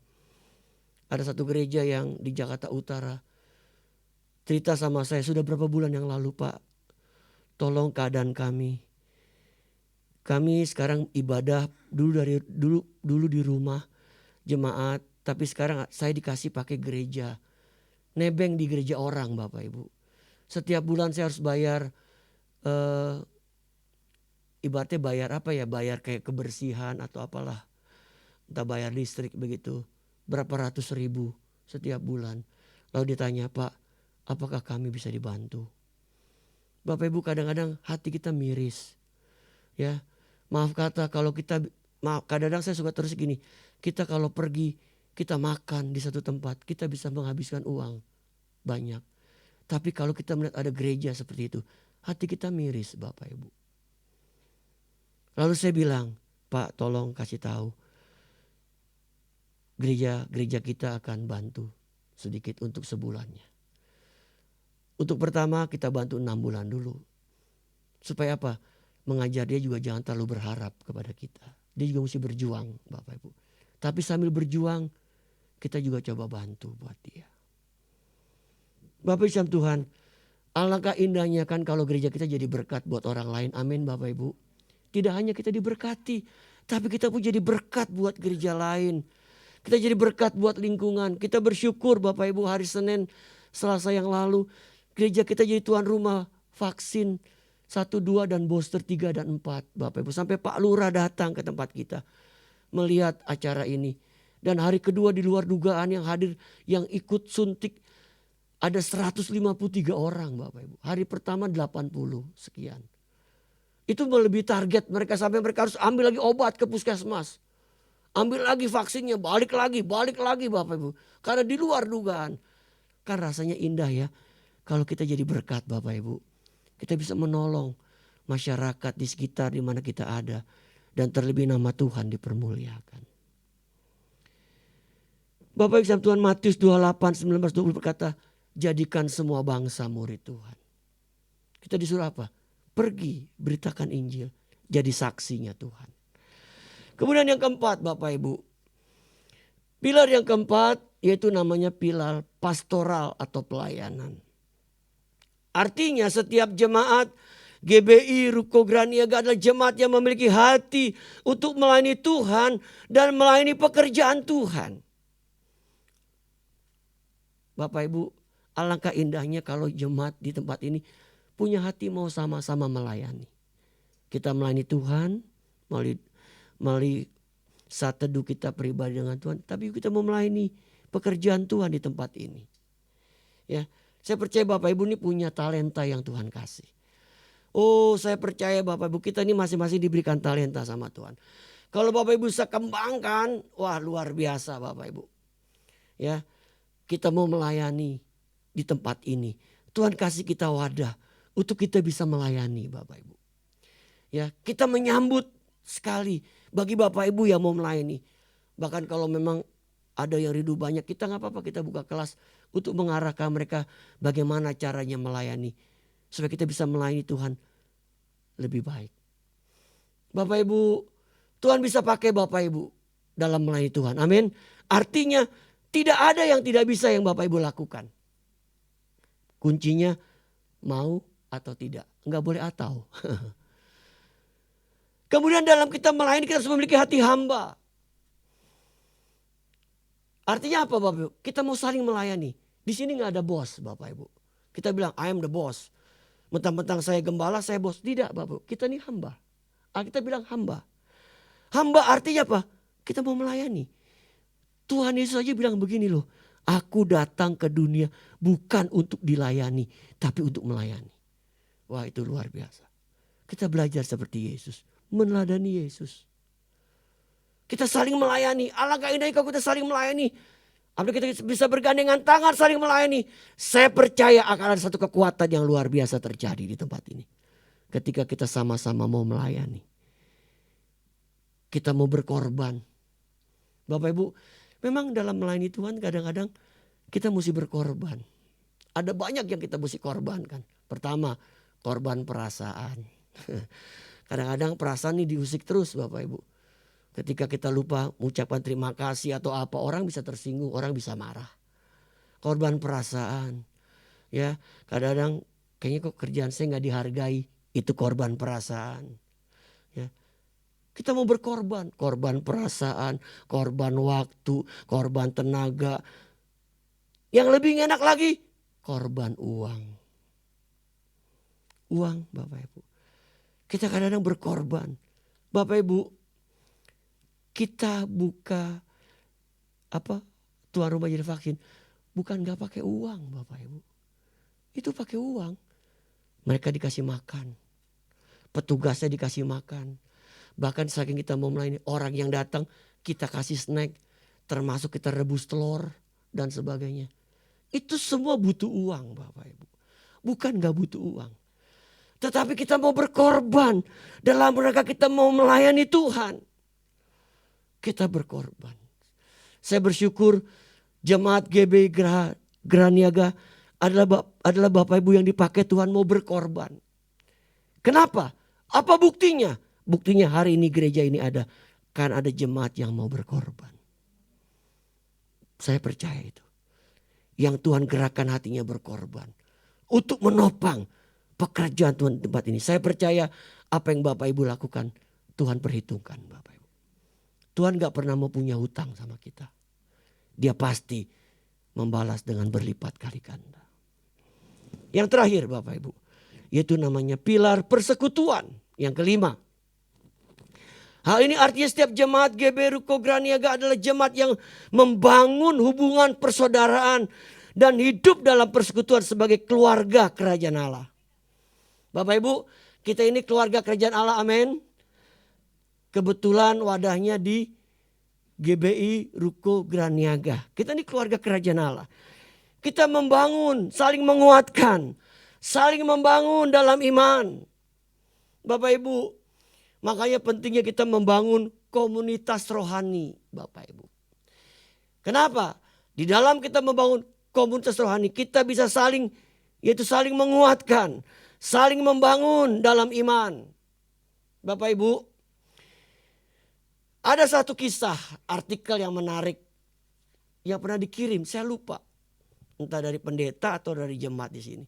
Ada satu gereja yang di Jakarta Utara. Cerita sama saya, sudah berapa bulan yang lalu Pak, tolong keadaan kami. Kami sekarang ibadah dulu di rumah jemaat. Tapi sekarang saya dikasih pakai gereja. Nebeng di gereja orang Bapak Ibu. Setiap bulan saya harus bayar. Ibaratnya bayar apa ya. Bayar kayak kebersihan atau apalah. Entah bayar listrik begitu. Berapa ratus ribu setiap bulan. Lalu ditanya, Pak, apakah kami bisa dibantu? Bapak Ibu kadang-kadang hati kita miris. Ya, maaf kata kalau kita, kadang-kadang saya suka terus gini. Kita kalau pergi, kita makan di satu tempat, kita bisa menghabiskan uang banyak. Tapi kalau kita melihat ada gereja seperti itu, hati kita miris Bapak Ibu. Lalu saya bilang, Pak tolong kasih tahu. Gereja kita akan bantu sedikit untuk sebulannya. Untuk pertama kita bantu 6 bulan dulu. Supaya apa? Mengajar dia juga jangan terlalu berharap kepada kita. Dia juga mesti berjuang Bapak Ibu. Tapi sambil berjuang, kita juga coba bantu buat dia. Bapak Ibu Tuhan, alangkah indahnya kan kalau gereja kita jadi berkat buat orang lain. Amin Bapak Ibu. Tidak hanya kita diberkati, tapi kita pun jadi berkat buat gereja lain. Kita jadi berkat buat lingkungan. Kita bersyukur Bapak Ibu hari Senin, Selasa yang lalu. Gereja kita jadi tuan rumah vaksin 1, 2 dan booster 3 dan 4 Bapak Ibu. Sampai Pak Lurah datang ke tempat kita melihat acara ini. Dan hari kedua di luar dugaan yang hadir, yang ikut suntik ada 153 orang Bapak Ibu. Hari pertama 80 sekian. Itu melebihi target mereka sampai mereka harus ambil lagi obat ke puskesmas. Ambil lagi vaksinnya, balik lagi Bapak Ibu. Karena di luar dugaan. Kan rasanya indah ya. Kalau kita jadi berkat Bapak Ibu. Kita bisa menolong masyarakat di sekitar di mana kita ada. Dan terlebih nama Tuhan dipermuliakan. Bapak Ibu Tuhan, Matius 28, 19, 20 berkata, jadikan semua bangsa murid Tuhan. Kita disuruh apa? Pergi beritakan Injil. Jadi saksinya Tuhan. Kemudian yang keempat Bapak Ibu. Pilar yang keempat yaitu namanya pilar pastoral atau pelayanan. Artinya setiap jemaat GBI Ruko Graniaga adalah jemaat yang memiliki hati untuk melayani Tuhan dan melayani pekerjaan Tuhan. Bapak Ibu, alangkah indahnya kalau jemaat di tempat ini punya hati mau sama-sama melayani. Kita melayani Tuhan melalui saat teduh kita pribadi dengan Tuhan, tapi kita mau melayani pekerjaan Tuhan di tempat ini. Ya, Saya percaya Bapak Ibu ini punya talenta yang Tuhan kasih. Oh, saya percaya Bapak Ibu kita ini masing-masing diberikan talenta sama Tuhan. Kalau Bapak Ibu bisa kembangkan, wah luar biasa Bapak Ibu. Ya, kita mau melayani di tempat ini. Tuhan kasih kita wadah untuk kita bisa melayani Bapak Ibu. Ya, kita menyambut sekali bagi Bapak Ibu yang mau melayani. Bahkan kalau memang ada yang rindu banyak, kita nggak apa-apa, kita buka kelas untuk mengarahkan mereka bagaimana caranya melayani. Supaya kita bisa melayani Tuhan lebih baik. Bapak Ibu, Tuhan bisa pakai Bapak Ibu dalam melayani Tuhan. Amin. Artinya tidak ada yang tidak bisa yang Bapak Ibu lakukan. Kuncinya mau atau tidak. Enggak boleh atau. Kemudian dalam kita melayani kita harus memiliki hati hamba. Artinya apa Bapak Ibu? Kita mau saling melayani. Di sini nggak ada bos Bapak Ibu. Kita bilang I am the boss. Mentang-mentang saya gembala saya bos. Tidak Bapak Ibu. Kita ini hamba. Kita bilang hamba. Hamba artinya apa? Kita mau melayani. Tuhan Yesus aja bilang begini loh. Aku datang ke dunia bukan untuk dilayani. Tapi untuk melayani. Wah itu luar biasa. Kita belajar seperti Yesus. Meneladani Yesus. Kita saling melayani. Alangkah indahnya kalau kita saling melayani. Apabila kita bisa bergandengan tangan saling melayani. Saya percaya akan ada satu kekuatan yang luar biasa terjadi di tempat ini. Ketika kita sama-sama mau melayani. Kita mau berkorban. Bapak Ibu, memang dalam melayani Tuhan kadang-kadang kita mesti berkorban. Ada banyak yang kita mesti korbankan. Pertama, korban perasaan. Kadang-kadang perasaan ini diusik terus Bapak Ibu. Ketika kita lupa mengucapkan terima kasih atau apa, orang bisa tersinggung, orang bisa marah. Korban perasaan. Ya, kadang-kadang kayaknya kok kerjaan saya nggak dihargai, itu korban perasaan. Ya. Kita mau berkorban, korban perasaan, korban waktu, korban tenaga. Yang lebih enak lagi, korban uang. Uang Bapak Ibu. Kita kadang-kadang berkorban. Bapak Ibu, kita buka tuan rumah jadi vaksin bukan nggak pakai uang Bapak Ibu. Itu pakai uang. Mereka dikasih makan. Petugasnya dikasih makan. Bahkan saking kita mau melayani orang yang datang kita kasih snack. Termasuk kita rebus telur dan sebagainya. Itu semua butuh uang Bapak Ibu. Bukan nggak butuh uang. Tetapi kita mau berkorban. Dalam rangka kita mau melayani Tuhan. Kita berkorban. Saya bersyukur jemaat GB Graniaga adalah Bapak Ibu yang dipakai Tuhan mau berkorban. Kenapa? Apa buktinya? Buktinya hari ini gereja ini ada. Kan ada jemaat yang mau berkorban. Saya percaya itu. Yang Tuhan gerakan hatinya berkorban. Untuk menopang pekerjaan Tuhan di tempat ini. Saya percaya apa yang Bapak Ibu lakukan Tuhan perhitungkan Bapak Ibu. Tuhan gak pernah mau punya hutang sama kita. Dia pasti membalas dengan berlipat kali ganda. Yang terakhir Bapak Ibu. Yaitu namanya pilar persekutuan. Yang kelima. Hal ini artinya setiap jemaat GB Ruko Graniaga adalah jemaat yang membangun hubungan persaudaraan. Dan hidup dalam persekutuan sebagai keluarga kerajaan Allah. Bapak Ibu, kita ini keluarga kerajaan Allah, amin. Kebetulan wadahnya di GBI Ruko Graniaga. Kita ini keluarga kerajaan Allah. Kita membangun, saling menguatkan. Saling membangun dalam iman. Bapak Ibu, makanya pentingnya kita membangun komunitas rohani. Bapak Ibu. Kenapa? Di dalam kita membangun komunitas rohani, kita bisa saling menguatkan. Saling membangun dalam iman. Bapak Ibu. Ada satu kisah artikel yang menarik. Yang pernah dikirim, saya lupa. Entah dari pendeta atau dari jemaat di sini.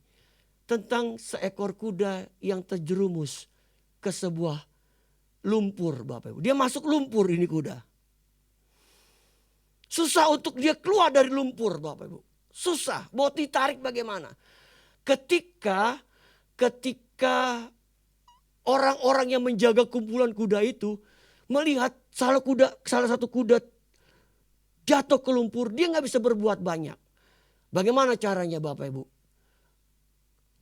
Tentang seekor kuda yang terjerumus ke sebuah lumpur Bapak Ibu. Dia masuk lumpur ini kuda. Susah untuk dia keluar dari lumpur Bapak Ibu. Susah, mau ditarik bagaimana. Ketika orang-orang yang menjaga kumpulan kuda itu melihat salah satu kuda jatuh ke lumpur, dia nggak bisa berbuat banyak. Bagaimana caranya Bapak Ibu?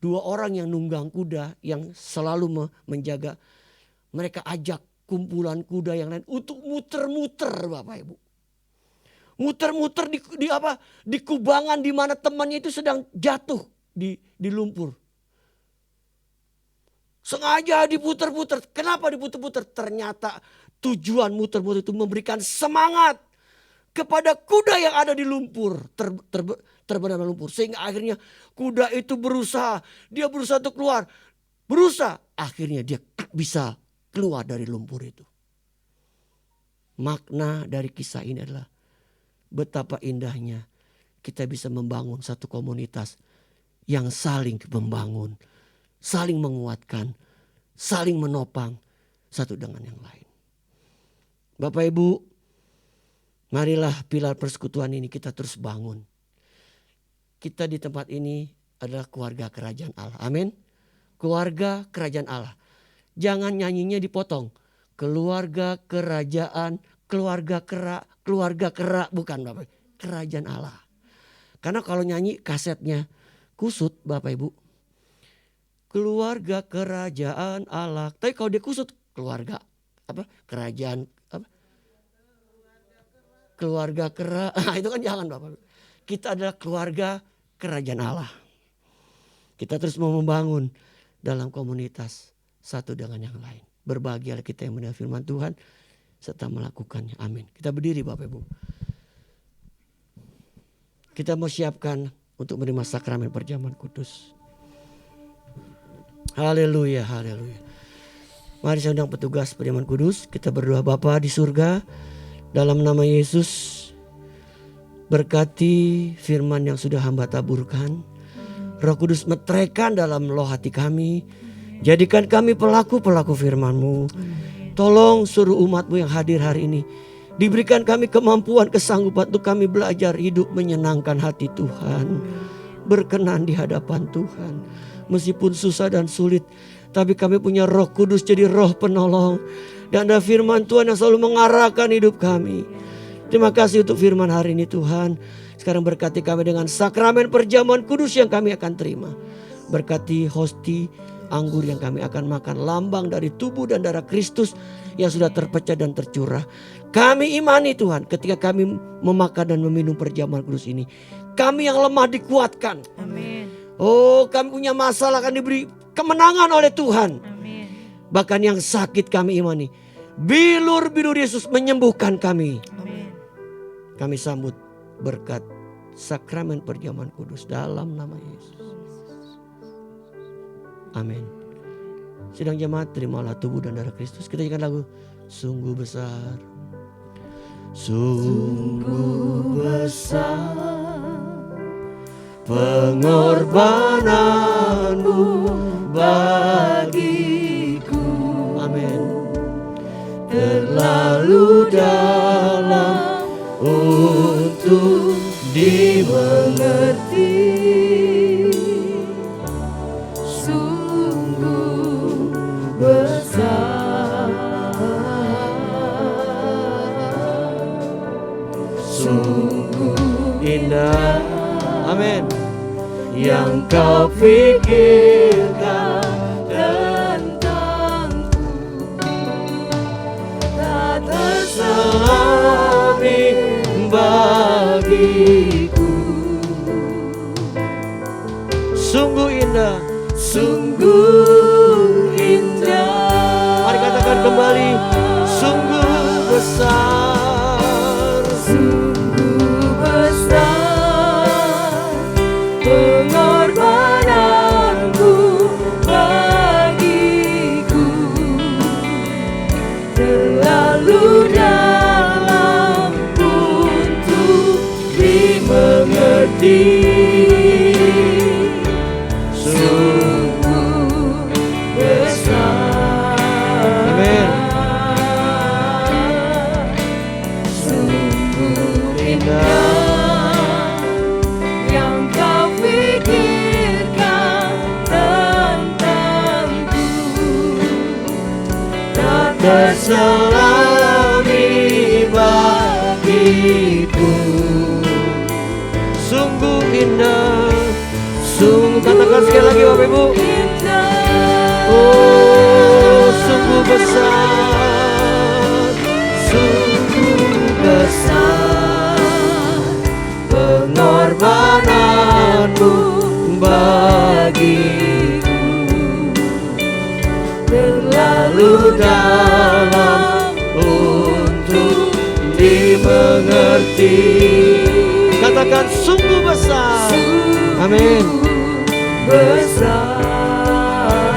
2 orang yang nunggang kuda yang selalu menjaga. Mereka ajak kumpulan kuda yang lain untuk muter-muter Bapak Ibu. Muter-muter di kubangan di mana temannya itu sedang jatuh di lumpur. Sengaja diputer-puter. Kenapa diputer-puter? Ternyata tujuan muter-muter itu memberikan semangat kepada kuda yang ada di lumpur. Terbenam lumpur. Sehingga akhirnya kuda itu berusaha. Dia berusaha untuk keluar. Berusaha. Akhirnya dia bisa keluar dari lumpur itu. Makna dari kisah ini adalah betapa indahnya kita bisa membangun satu komunitas yang saling membangun, saling menguatkan, saling menopang satu dengan yang lain. Bapak Ibu, marilah pilar persekutuan ini kita terus bangun. Kita di tempat ini adalah keluarga kerajaan Allah. Amin. Keluarga kerajaan Allah. Jangan nyanyinya dipotong. Keluarga kerajaan, keluarga kera, bukan Bapak. Kerajaan Allah. Karena kalau nyanyi kasetnya kusut Bapak Ibu. Keluarga kerajaan Allah. Tapi kalau dia kusut keluarga kerajaan keluarga kera. Itu kan jangan Bapak. Kita adalah keluarga kerajaan Allah. Kita terus mau membangun dalam komunitas satu dengan yang lain. Berbahagialah kita yang mendengar firman Tuhan serta melakukannya. Amin. Kita berdiri Bapak Ibu. Kita mau siapkan untuk menerima sakramen perjamuan kudus. Haleluya, haleluya. Mari saya undang petugas perjamuan kudus. Kita berdoa. Bapa di surga, dalam nama Yesus, berkati firman yang sudah hamba taburkan. Roh Kudus meteraikan dalam loh hati kami. Jadikan kami pelaku-pelaku firman-Mu. Tolong suruh umat-Mu yang hadir hari ini. Diberikan kami kemampuan, kesanggupan untuk kami belajar hidup menyenangkan hati Tuhan. Berkenan di hadapan Tuhan. Meskipun susah dan sulit, tapi kami punya Roh Kudus jadi roh penolong. Dan ada firman Tuhan yang selalu mengarahkan hidup kami. Terima kasih untuk firman hari ini Tuhan. Sekarang berkati kami dengan sakramen perjamuan kudus yang kami akan terima. Berkati hosti anggur yang kami akan makan, lambang dari tubuh dan darah Kristus yang sudah terpecah dan tercurah. Kami imani Tuhan, ketika kami memakan dan meminum perjamuan kudus ini, kami yang lemah dikuatkan. Amin. Oh, kami punya masalah akan diberi kemenangan oleh Tuhan. Amin. Bahkan yang sakit kami imani, bilur-bilur Yesus menyembuhkan kami. Amin. Kami sambut berkat sakramen perjamuan kudus dalam nama Yesus. Amin. Sidang jemaat, terimalah tubuh dan darah Kristus. Kita nyanyikan lagu Sungguh Besar. Sungguh besar pengorbananmu bagiku. Amin. Terlalu dalam untuk dimengerti. Sungguh besar, sungguh indah. Amin. Yang kau pikirkan tentangku tak terselami bagiku. Sungguh indah, sungguh indah. Mari katakan kembali, sungguh besar, sungguh besar pengorbananmu bagiku. Terlalu dalam untuk dimengerti. Sungguh besar. Amin. Sungguh indah yang kau pikirkan tentangku tak terselami bagiku. Sungguh indah, Sungguh, katakan sekali lagi Bapak Ibu. indah, Oh, sungguh besar, sungguh besar pengorbananmu bagiku, terlalu dalam untuk dimengerti. Katakan sungguh besar. Amin. besar,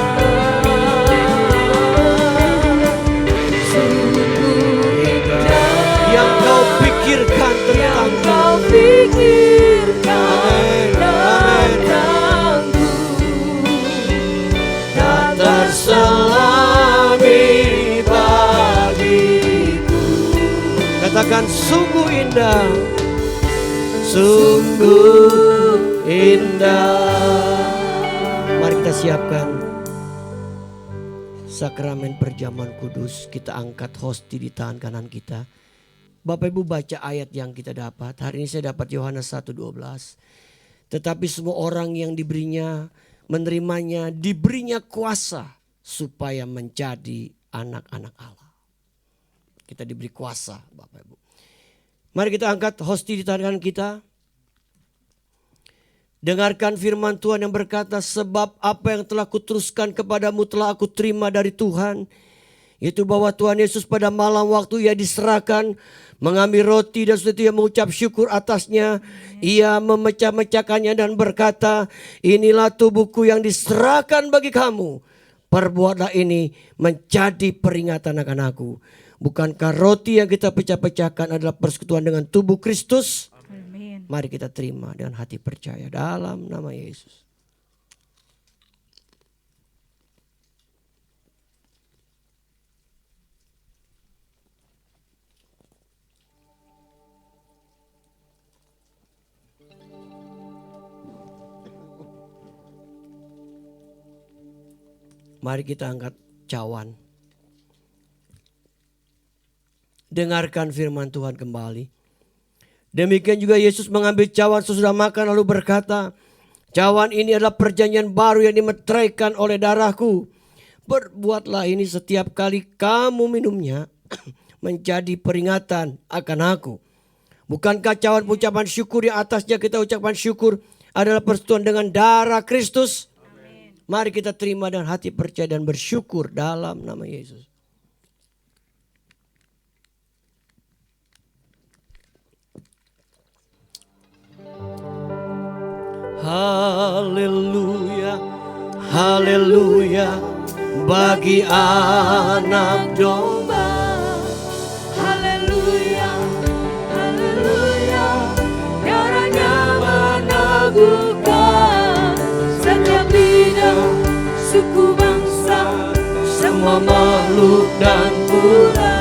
sungguh indah Yang kau pikirkan yang tentangku. kau pikirkan Amin. Amin. tentangku, Tak terselami bagiku. Katakan sungguh indah, sungguh indah. Mari kita siapkan sakramen perjamuan kudus. Kita angkat hosti di tangan kanan kita. Bapak Ibu baca ayat yang kita dapat. Hari ini saya dapat Yohanes 1:12. Tetapi semua orang yang menerimanya, diberinya kuasa supaya menjadi anak-anak Allah. Kita diberi kuasa Bapak Ibu. Mari kita angkat hosti di tangan kita. Dengarkan firman Tuhan yang berkata, sebab apa yang telah kuteruskan kepadamu telah aku terima dari Tuhan. Yaitu bahwa Tuhan Yesus pada malam waktu ia diserahkan, mengambil roti dan setelah itu ia mengucap syukur atasnya. Ia memecah-mecahkannya dan berkata, inilah tubuhku yang diserahkan bagi kamu. Perbuatlah ini menjadi peringatan akan aku. Bukankah roti yang kita pecah-pecahkan adalah persekutuan dengan tubuh Kristus? Amin. Mari kita terima dengan hati percaya dalam nama Yesus. Mari kita angkat cawan. Dengarkan firman Tuhan kembali. Demikian juga Yesus mengambil cawan sesudah makan lalu berkata, cawan ini adalah perjanjian baru yang dimeteraikan oleh darahku. Berbuatlah ini setiap kali kamu minumnya menjadi peringatan akan aku. Bukankah cawan ucapan syukur yang atasnya kita ucapkan syukur adalah persekutuan dengan darah Kristus? Amin. Mari kita terima dengan hati percaya dan bersyukur dalam nama Yesus. Haleluya, haleluya, bagi anak domba. Haleluya, haleluya, darahnya meneguhkan setiap lidah, suku bangsa, semua makhluk dan pula.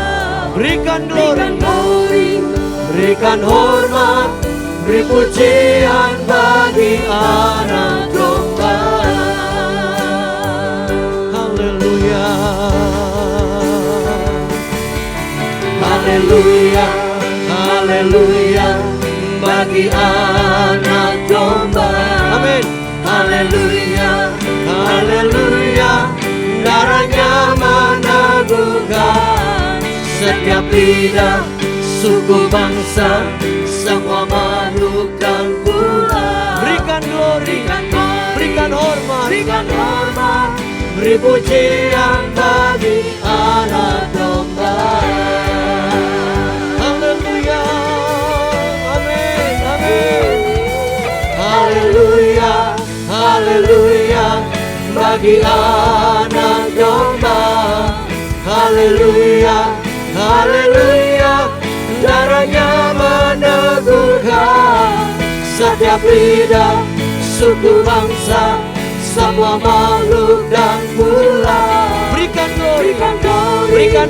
Berikan glory, Berikan hormat, beri pujian bagi anak domba. haleluya. Haleluya, haleluya, bagi anak domba. Amin. Haleluya, haleluya, darahnya meneguhkan setiap lidah, suku bangsa, semua makhluk dan pula. Berikan glory, berikan hormat, beri pujian bagi anak domba. haleluya. Amin, amin. Haleluya, haleluya, bagi anak domba. Haleluya, haleluya, darahnya meneguhkan setiap lidah, suku bangsa, semua makhluk dan pula. Berikan glory, Berikan berikan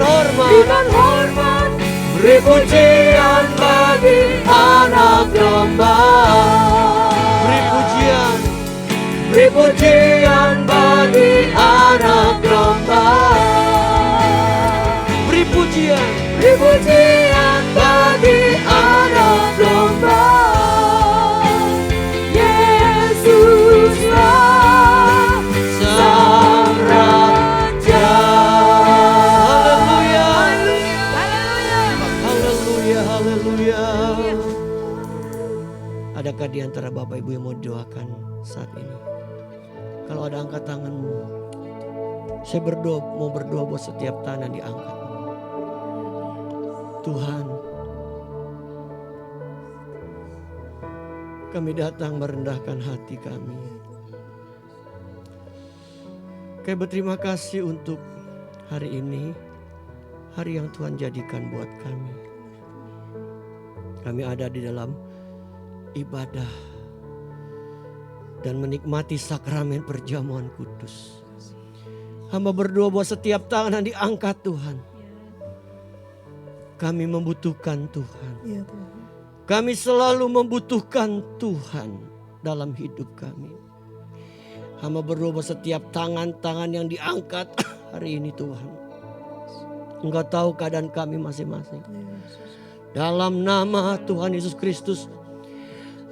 hormat, beri pujian bagi anak domba. beri pujian, Beri pujian bagi anak domba. beri pujian. Beri pujian bagi anak domba. Yesus Adakah di antara Bapak Ibu yang mau doakan saat ini? Kalau ada, angkat tanganmu. Saya mau berdoa buat setiap tangan yang diangkat. Tuhan, kami datang merendahkan hati kami. Kami berterima kasih untuk hari ini, hari yang Tuhan jadikan buat kami. Kami ada di dalam ibadah dan menikmati sakramen perjamuan kudus. Hamba berdoa buat setiap tangan yang diangkat Tuhan. Kami membutuhkan Tuhan. Ya, Tuhan. Kami selalu membutuhkan Tuhan dalam hidup kami. Hamba berdoa buat setiap tangan-tangan yang diangkat hari ini Tuhan. Engkau tahu keadaan kami masing-masing. Dalam nama Tuhan Yesus Kristus,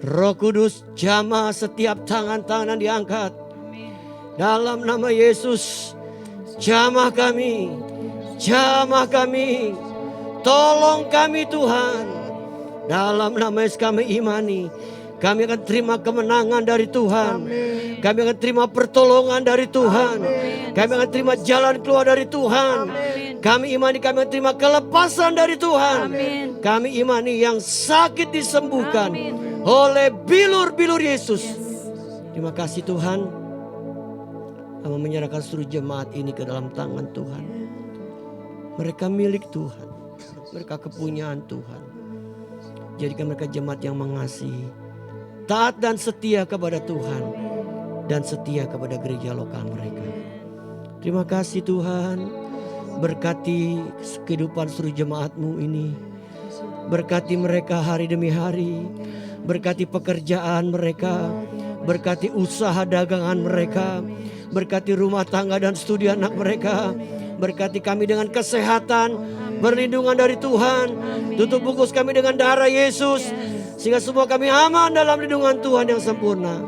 Roh Kudus jamah setiap tangan-tangan yang diangkat. Dalam nama Yesus, jamah kami, jamah kami. Tolong kami Tuhan. Dalam nama Yesus kami imani. Kami akan terima kemenangan dari Tuhan. Amin. Kami akan terima pertolongan dari Tuhan. Amin. Kami akan terima jalan keluar dari Tuhan. Amin. Kami imani kami akan terima kelepasan dari Tuhan. Amin. Kami imani yang sakit disembuhkan oleh bilur-bilur Yesus. Terima kasih Tuhan. Kami menyerahkan seluruh jemaat ini ke dalam tangan Tuhan. Mereka milik Tuhan. Mereka kepunyaan Tuhan. Jadikan mereka jemaat yang mengasihi, taat dan setia kepada Tuhan, dan setia kepada gereja lokal mereka. Terima kasih Tuhan. Berkati kehidupan seluruh jemaat-Mu ini. Berkati mereka hari demi hari. Berkati pekerjaan mereka. Berkati usaha dagangan mereka. Berkati rumah tangga dan studi anak mereka. Berkati kami dengan kesehatan, perlindungan dari Tuhan. Tutup bungkus kami dengan darah Yesus, sehingga semua kami aman dalam lindungan Tuhan yang sempurna.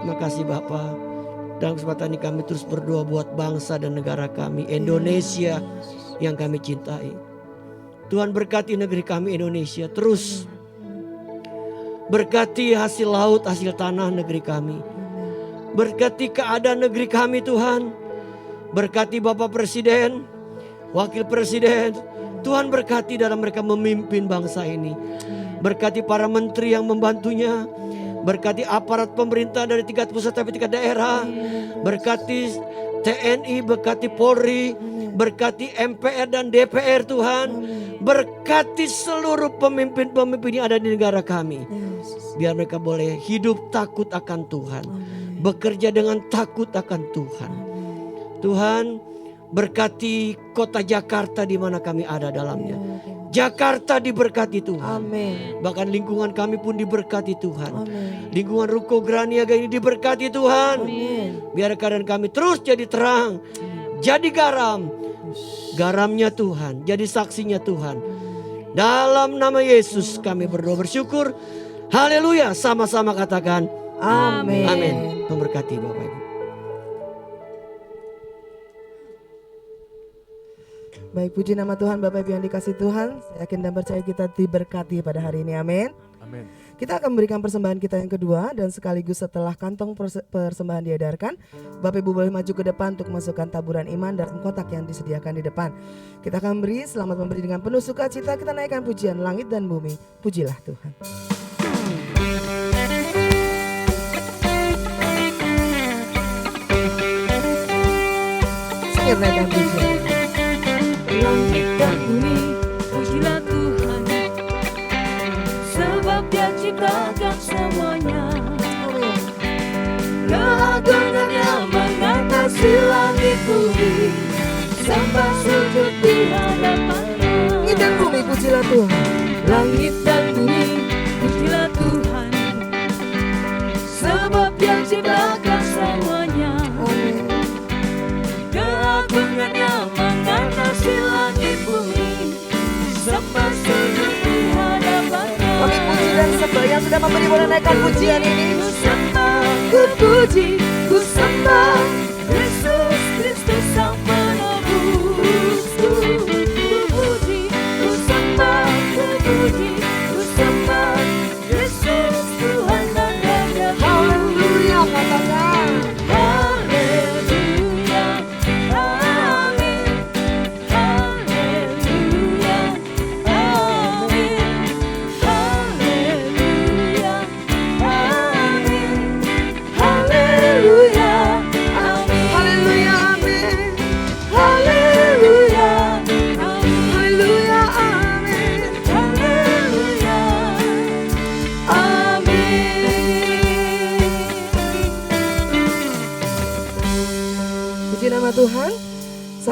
Terima kasih Bapa. Dalam kesempatan ini kami terus berdoa buat bangsa dan negara kami, Indonesia yang kami cintai. Tuhan berkati negeri kami Indonesia. Terus berkati hasil laut, hasil tanah negeri kami. Berkati keadaan negeri kami Tuhan. Berkati Bapak Presiden, Wakil Presiden. Tuhan berkati dalam mereka memimpin bangsa ini. Berkati para menteri yang membantunya. Berkati aparat pemerintah dari tingkat pusat sampai tingkat daerah. Berkati TNI, berkati Polri. Berkati MPR dan DPR Tuhan. Berkati seluruh pemimpin-pemimpin yang ada di negara kami. Biar mereka boleh hidup takut akan Tuhan. Bekerja dengan takut akan Tuhan. Tuhan, berkati kota Jakarta di mana kami ada dalamnya. Jakarta diberkati Tuhan. Amin. Bahkan lingkungan kami pun diberkati Tuhan. Amin. Lingkungan Ruko Graniaga ini diberkati Tuhan. Amin. Biar keadaan kami terus jadi terang. Jadi garam. Garamnya Tuhan. Jadi saksinya Tuhan. Dalam nama Yesus kami berdoa bersyukur. Haleluya. Sama-sama katakan Amin. amin. Memberkati Bapak Ibu. Baik, puji nama Tuhan, Bapak Ibu yang dikasih Tuhan. Saya yakin dan percaya kita diberkati pada hari ini, amin. Amin. Kita akan memberikan persembahan kita yang kedua. Dan sekaligus setelah kantong persembahan diedarkan, Bapak Ibu boleh maju ke depan untuk masukkan taburan iman dan kotak yang disediakan di depan. Kita akan beri, selamat memberi dengan penuh sukacita. Kita naikkan pujian langit dan bumi. Pujilah Tuhan. Saya naikkan pujian. Langit dan bumi, pujilah Tuhan, sebab Dia ciptakan semuanya. Keagungannya mengatasi langit bumi, sembah sujud di hadapannya. Langit dan bumi, pujilah Tuhan. Langit dan bumi, pujilah Tuhan, sebab Dia ciptakan semuanya. Amin. Keagungannya mengatasi langit bumi, sembah sujud di hadapannya. Kami puji dan sembah, yang sudah memberi boleh naikkan pujian ini. Ku sembah, ku puji, ku sembah Yesus Kristus Sang Penebus. Ku puji, ku sembah, ku puji, ku sembah Yesus Tuhan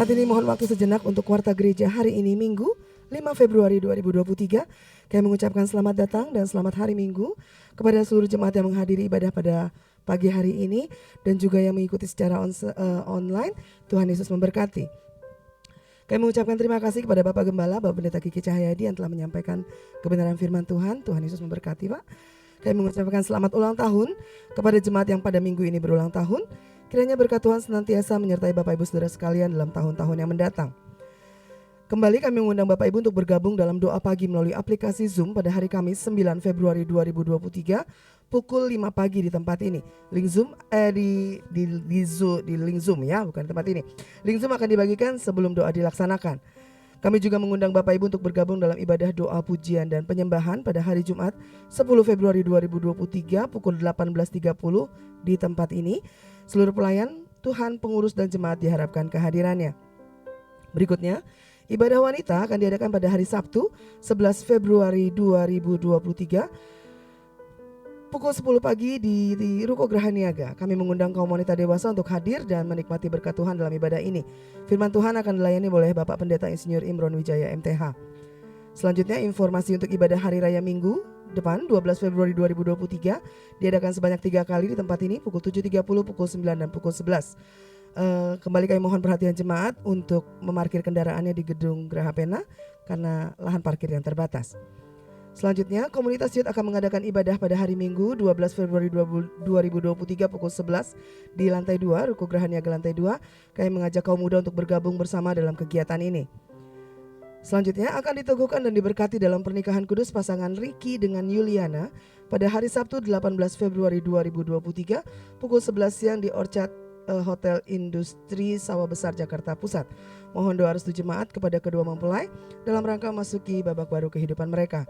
Saat ini mohon waktu sejenak untuk warta gereja hari ini Minggu 5 Februari 2023. Kami mengucapkan selamat datang dan selamat hari Minggu kepada seluruh jemaat yang menghadiri ibadah pada pagi hari ini dan juga yang mengikuti secara online. Tuhan Yesus memberkati. Kami mengucapkan terima kasih kepada Bapak Gembala, Bapak Pendeta Kiki Cahyadi yang telah menyampaikan kebenaran firman Tuhan. Tuhan Yesus memberkati, Pak. Kami mengucapkan selamat ulang tahun kepada jemaat yang pada minggu ini berulang tahun. Kiranya berkat Tuhan senantiasa menyertai Bapak Ibu Saudara sekalian dalam tahun-tahun yang mendatang. Kembali kami mengundang Bapak Ibu untuk bergabung dalam doa pagi melalui aplikasi Zoom pada hari Kamis 9 Februari 2023 pukul 5 pagi di tempat ini. Link Zoom di link Zoom ya, bukan tempat ini. Link Zoom akan dibagikan sebelum doa dilaksanakan. Kami juga mengundang Bapak Ibu untuk bergabung dalam ibadah doa pujian dan penyembahan pada hari Jumat 10 Februari 2023 pukul 18.30 di tempat ini. Seluruh pelayan, Tuhan, pengurus dan jemaat diharapkan kehadirannya. Berikutnya, ibadah wanita akan diadakan pada hari Sabtu 11 Februari 2023 pukul 10 pagi di Ruko Geraha Niaga. Kami mengundang kaum wanita dewasa untuk hadir dan menikmati berkat Tuhan dalam ibadah ini. Firman Tuhan akan dilayani oleh Bapak Pendeta Insinyur Imron Wijaya MTH. Selanjutnya informasi untuk ibadah Hari Raya Minggu depan 12 Februari 2023 diadakan sebanyak 3 kali di tempat ini pukul 7.30, pukul 9 dan pukul 11. Kembali kami mohon perhatian jemaat untuk memarkir kendaraannya di gedung Geraha Pena karena lahan parkir yang terbatas. Selanjutnya komunitas youth akan mengadakan ibadah pada hari Minggu 12 Februari 2023 pukul 11 di lantai 2 Ruko Geraha Niaga lantai 2. Kami mengajak kaum muda untuk bergabung bersama dalam kegiatan ini. Selanjutnya akan diteguhkan dan diberkati dalam pernikahan kudus pasangan Ricky dengan Yuliana pada hari Sabtu 18 Februari 2023 pukul 11 siang di Orchard Hotel Industri Sawah Besar Jakarta Pusat. Mohon doa restu jemaat kepada kedua mempelai dalam rangka memasuki babak baru kehidupan mereka.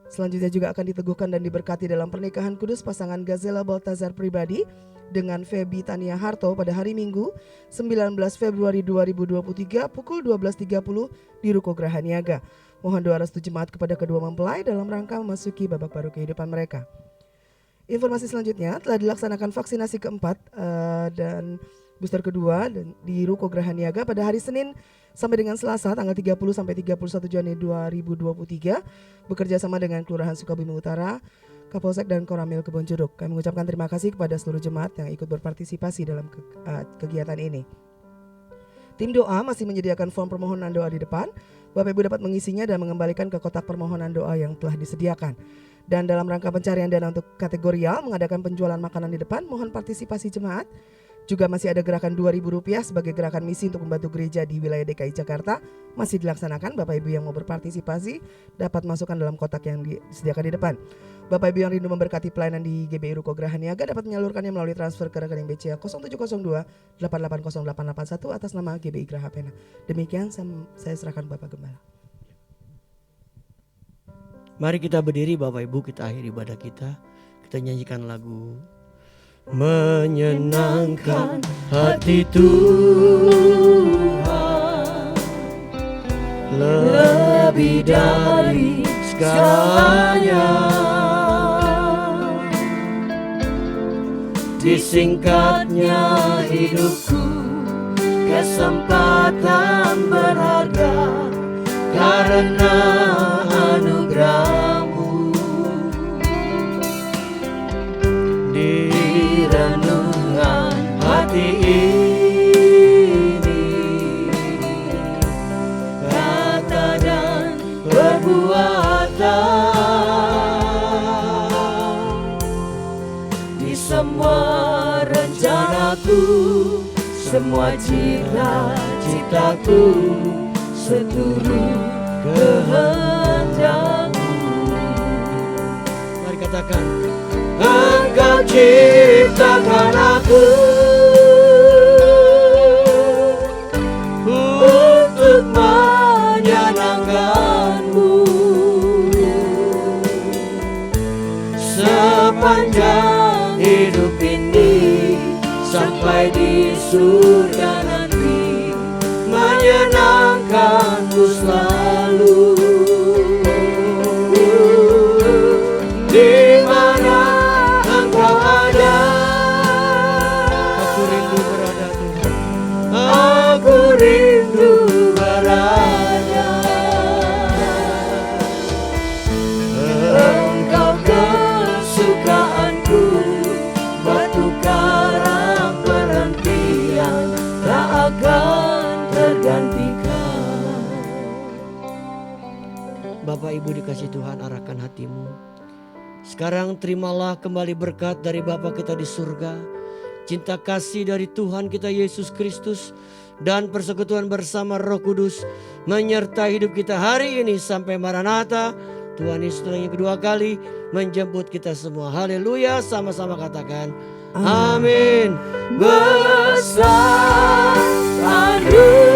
Selanjutnya juga akan diteguhkan dan diberkati dalam pernikahan kudus pasangan Gazela Baltazar pribadi dengan Feby Tania Harto pada hari Minggu 19 Februari 2023 pukul 12.30 di Ruko Geraha Niaga. Mohon doa restu jemaat kepada kedua mempelai dalam rangka memasuki babak baru kehidupan mereka. Informasi selanjutnya telah dilaksanakan vaksinasi keempat dan booster kedua di Ruko Geraha Niaga pada hari Senin sampai dengan Selasa tanggal 30 sampai 31 Januari 2023 bekerja sama dengan Kelurahan Sukabumi Utara, Kapolsek dan Koramil Kebonjeruk. Kami mengucapkan terima kasih kepada seluruh jemaat yang ikut berpartisipasi dalam kegiatan ini. Tim doa masih menyediakan form permohonan doa di depan. Bapak Ibu dapat mengisinya dan mengembalikan ke kotak permohonan doa yang telah disediakan. Dan dalam rangka pencarian dana untuk kategorial mengadakan penjualan makanan di depan, mohon partisipasi jemaat. Juga masih ada gerakan Rp2.000 sebagai gerakan misi untuk membantu gereja di wilayah DKI Jakarta masih dilaksanakan. Bapak Ibu yang mau berpartisipasi dapat masukkan dalam kotak yang disediakan di depan. Bapak Ibu yang rindu memberkati pelayanan di GBI Ruko Geraha Niaga dapat menyalurkannya melalui transfer ke rekening BCA 0702 880881 atas nama GBI Geraha Pena. Demikian saya serahkan Bapak Gembala. Mari kita berdiri Bapak Ibu, kita akhiri ibadah kita. Kita nyanyikan lagu menyenangkan hati Tuhan lebih dari segalanya. Disingkatnya hidupku kesempatan berharga karena anugerah-Mu. Di renungan hati ini kata dan perbuatan di semua rencanaku, semua cita-citaku, seluruh kehendak-Mu. Mari katakan, Engkau ciptakan aku untuk menyenangkan-Mu. Sepanjang hidup ini sampai di surga nanti, menyenangkan-Mu selalu. Di mana Engkau ada, aku rindu berada Tuhan. Aku rindu Bapak Ibu dikasih Tuhan, arahkan hatimu. Sekarang terimalah kembali berkat dari Bapa kita di surga, cinta kasih dari Tuhan kita Yesus Kristus, dan persekutuan bersama Roh Kudus menyertai hidup kita hari ini sampai Maranatha. Tuhan Yesus yang kedua kali menjemput kita semua. Haleluya, sama-sama katakan amin. Besar anugerah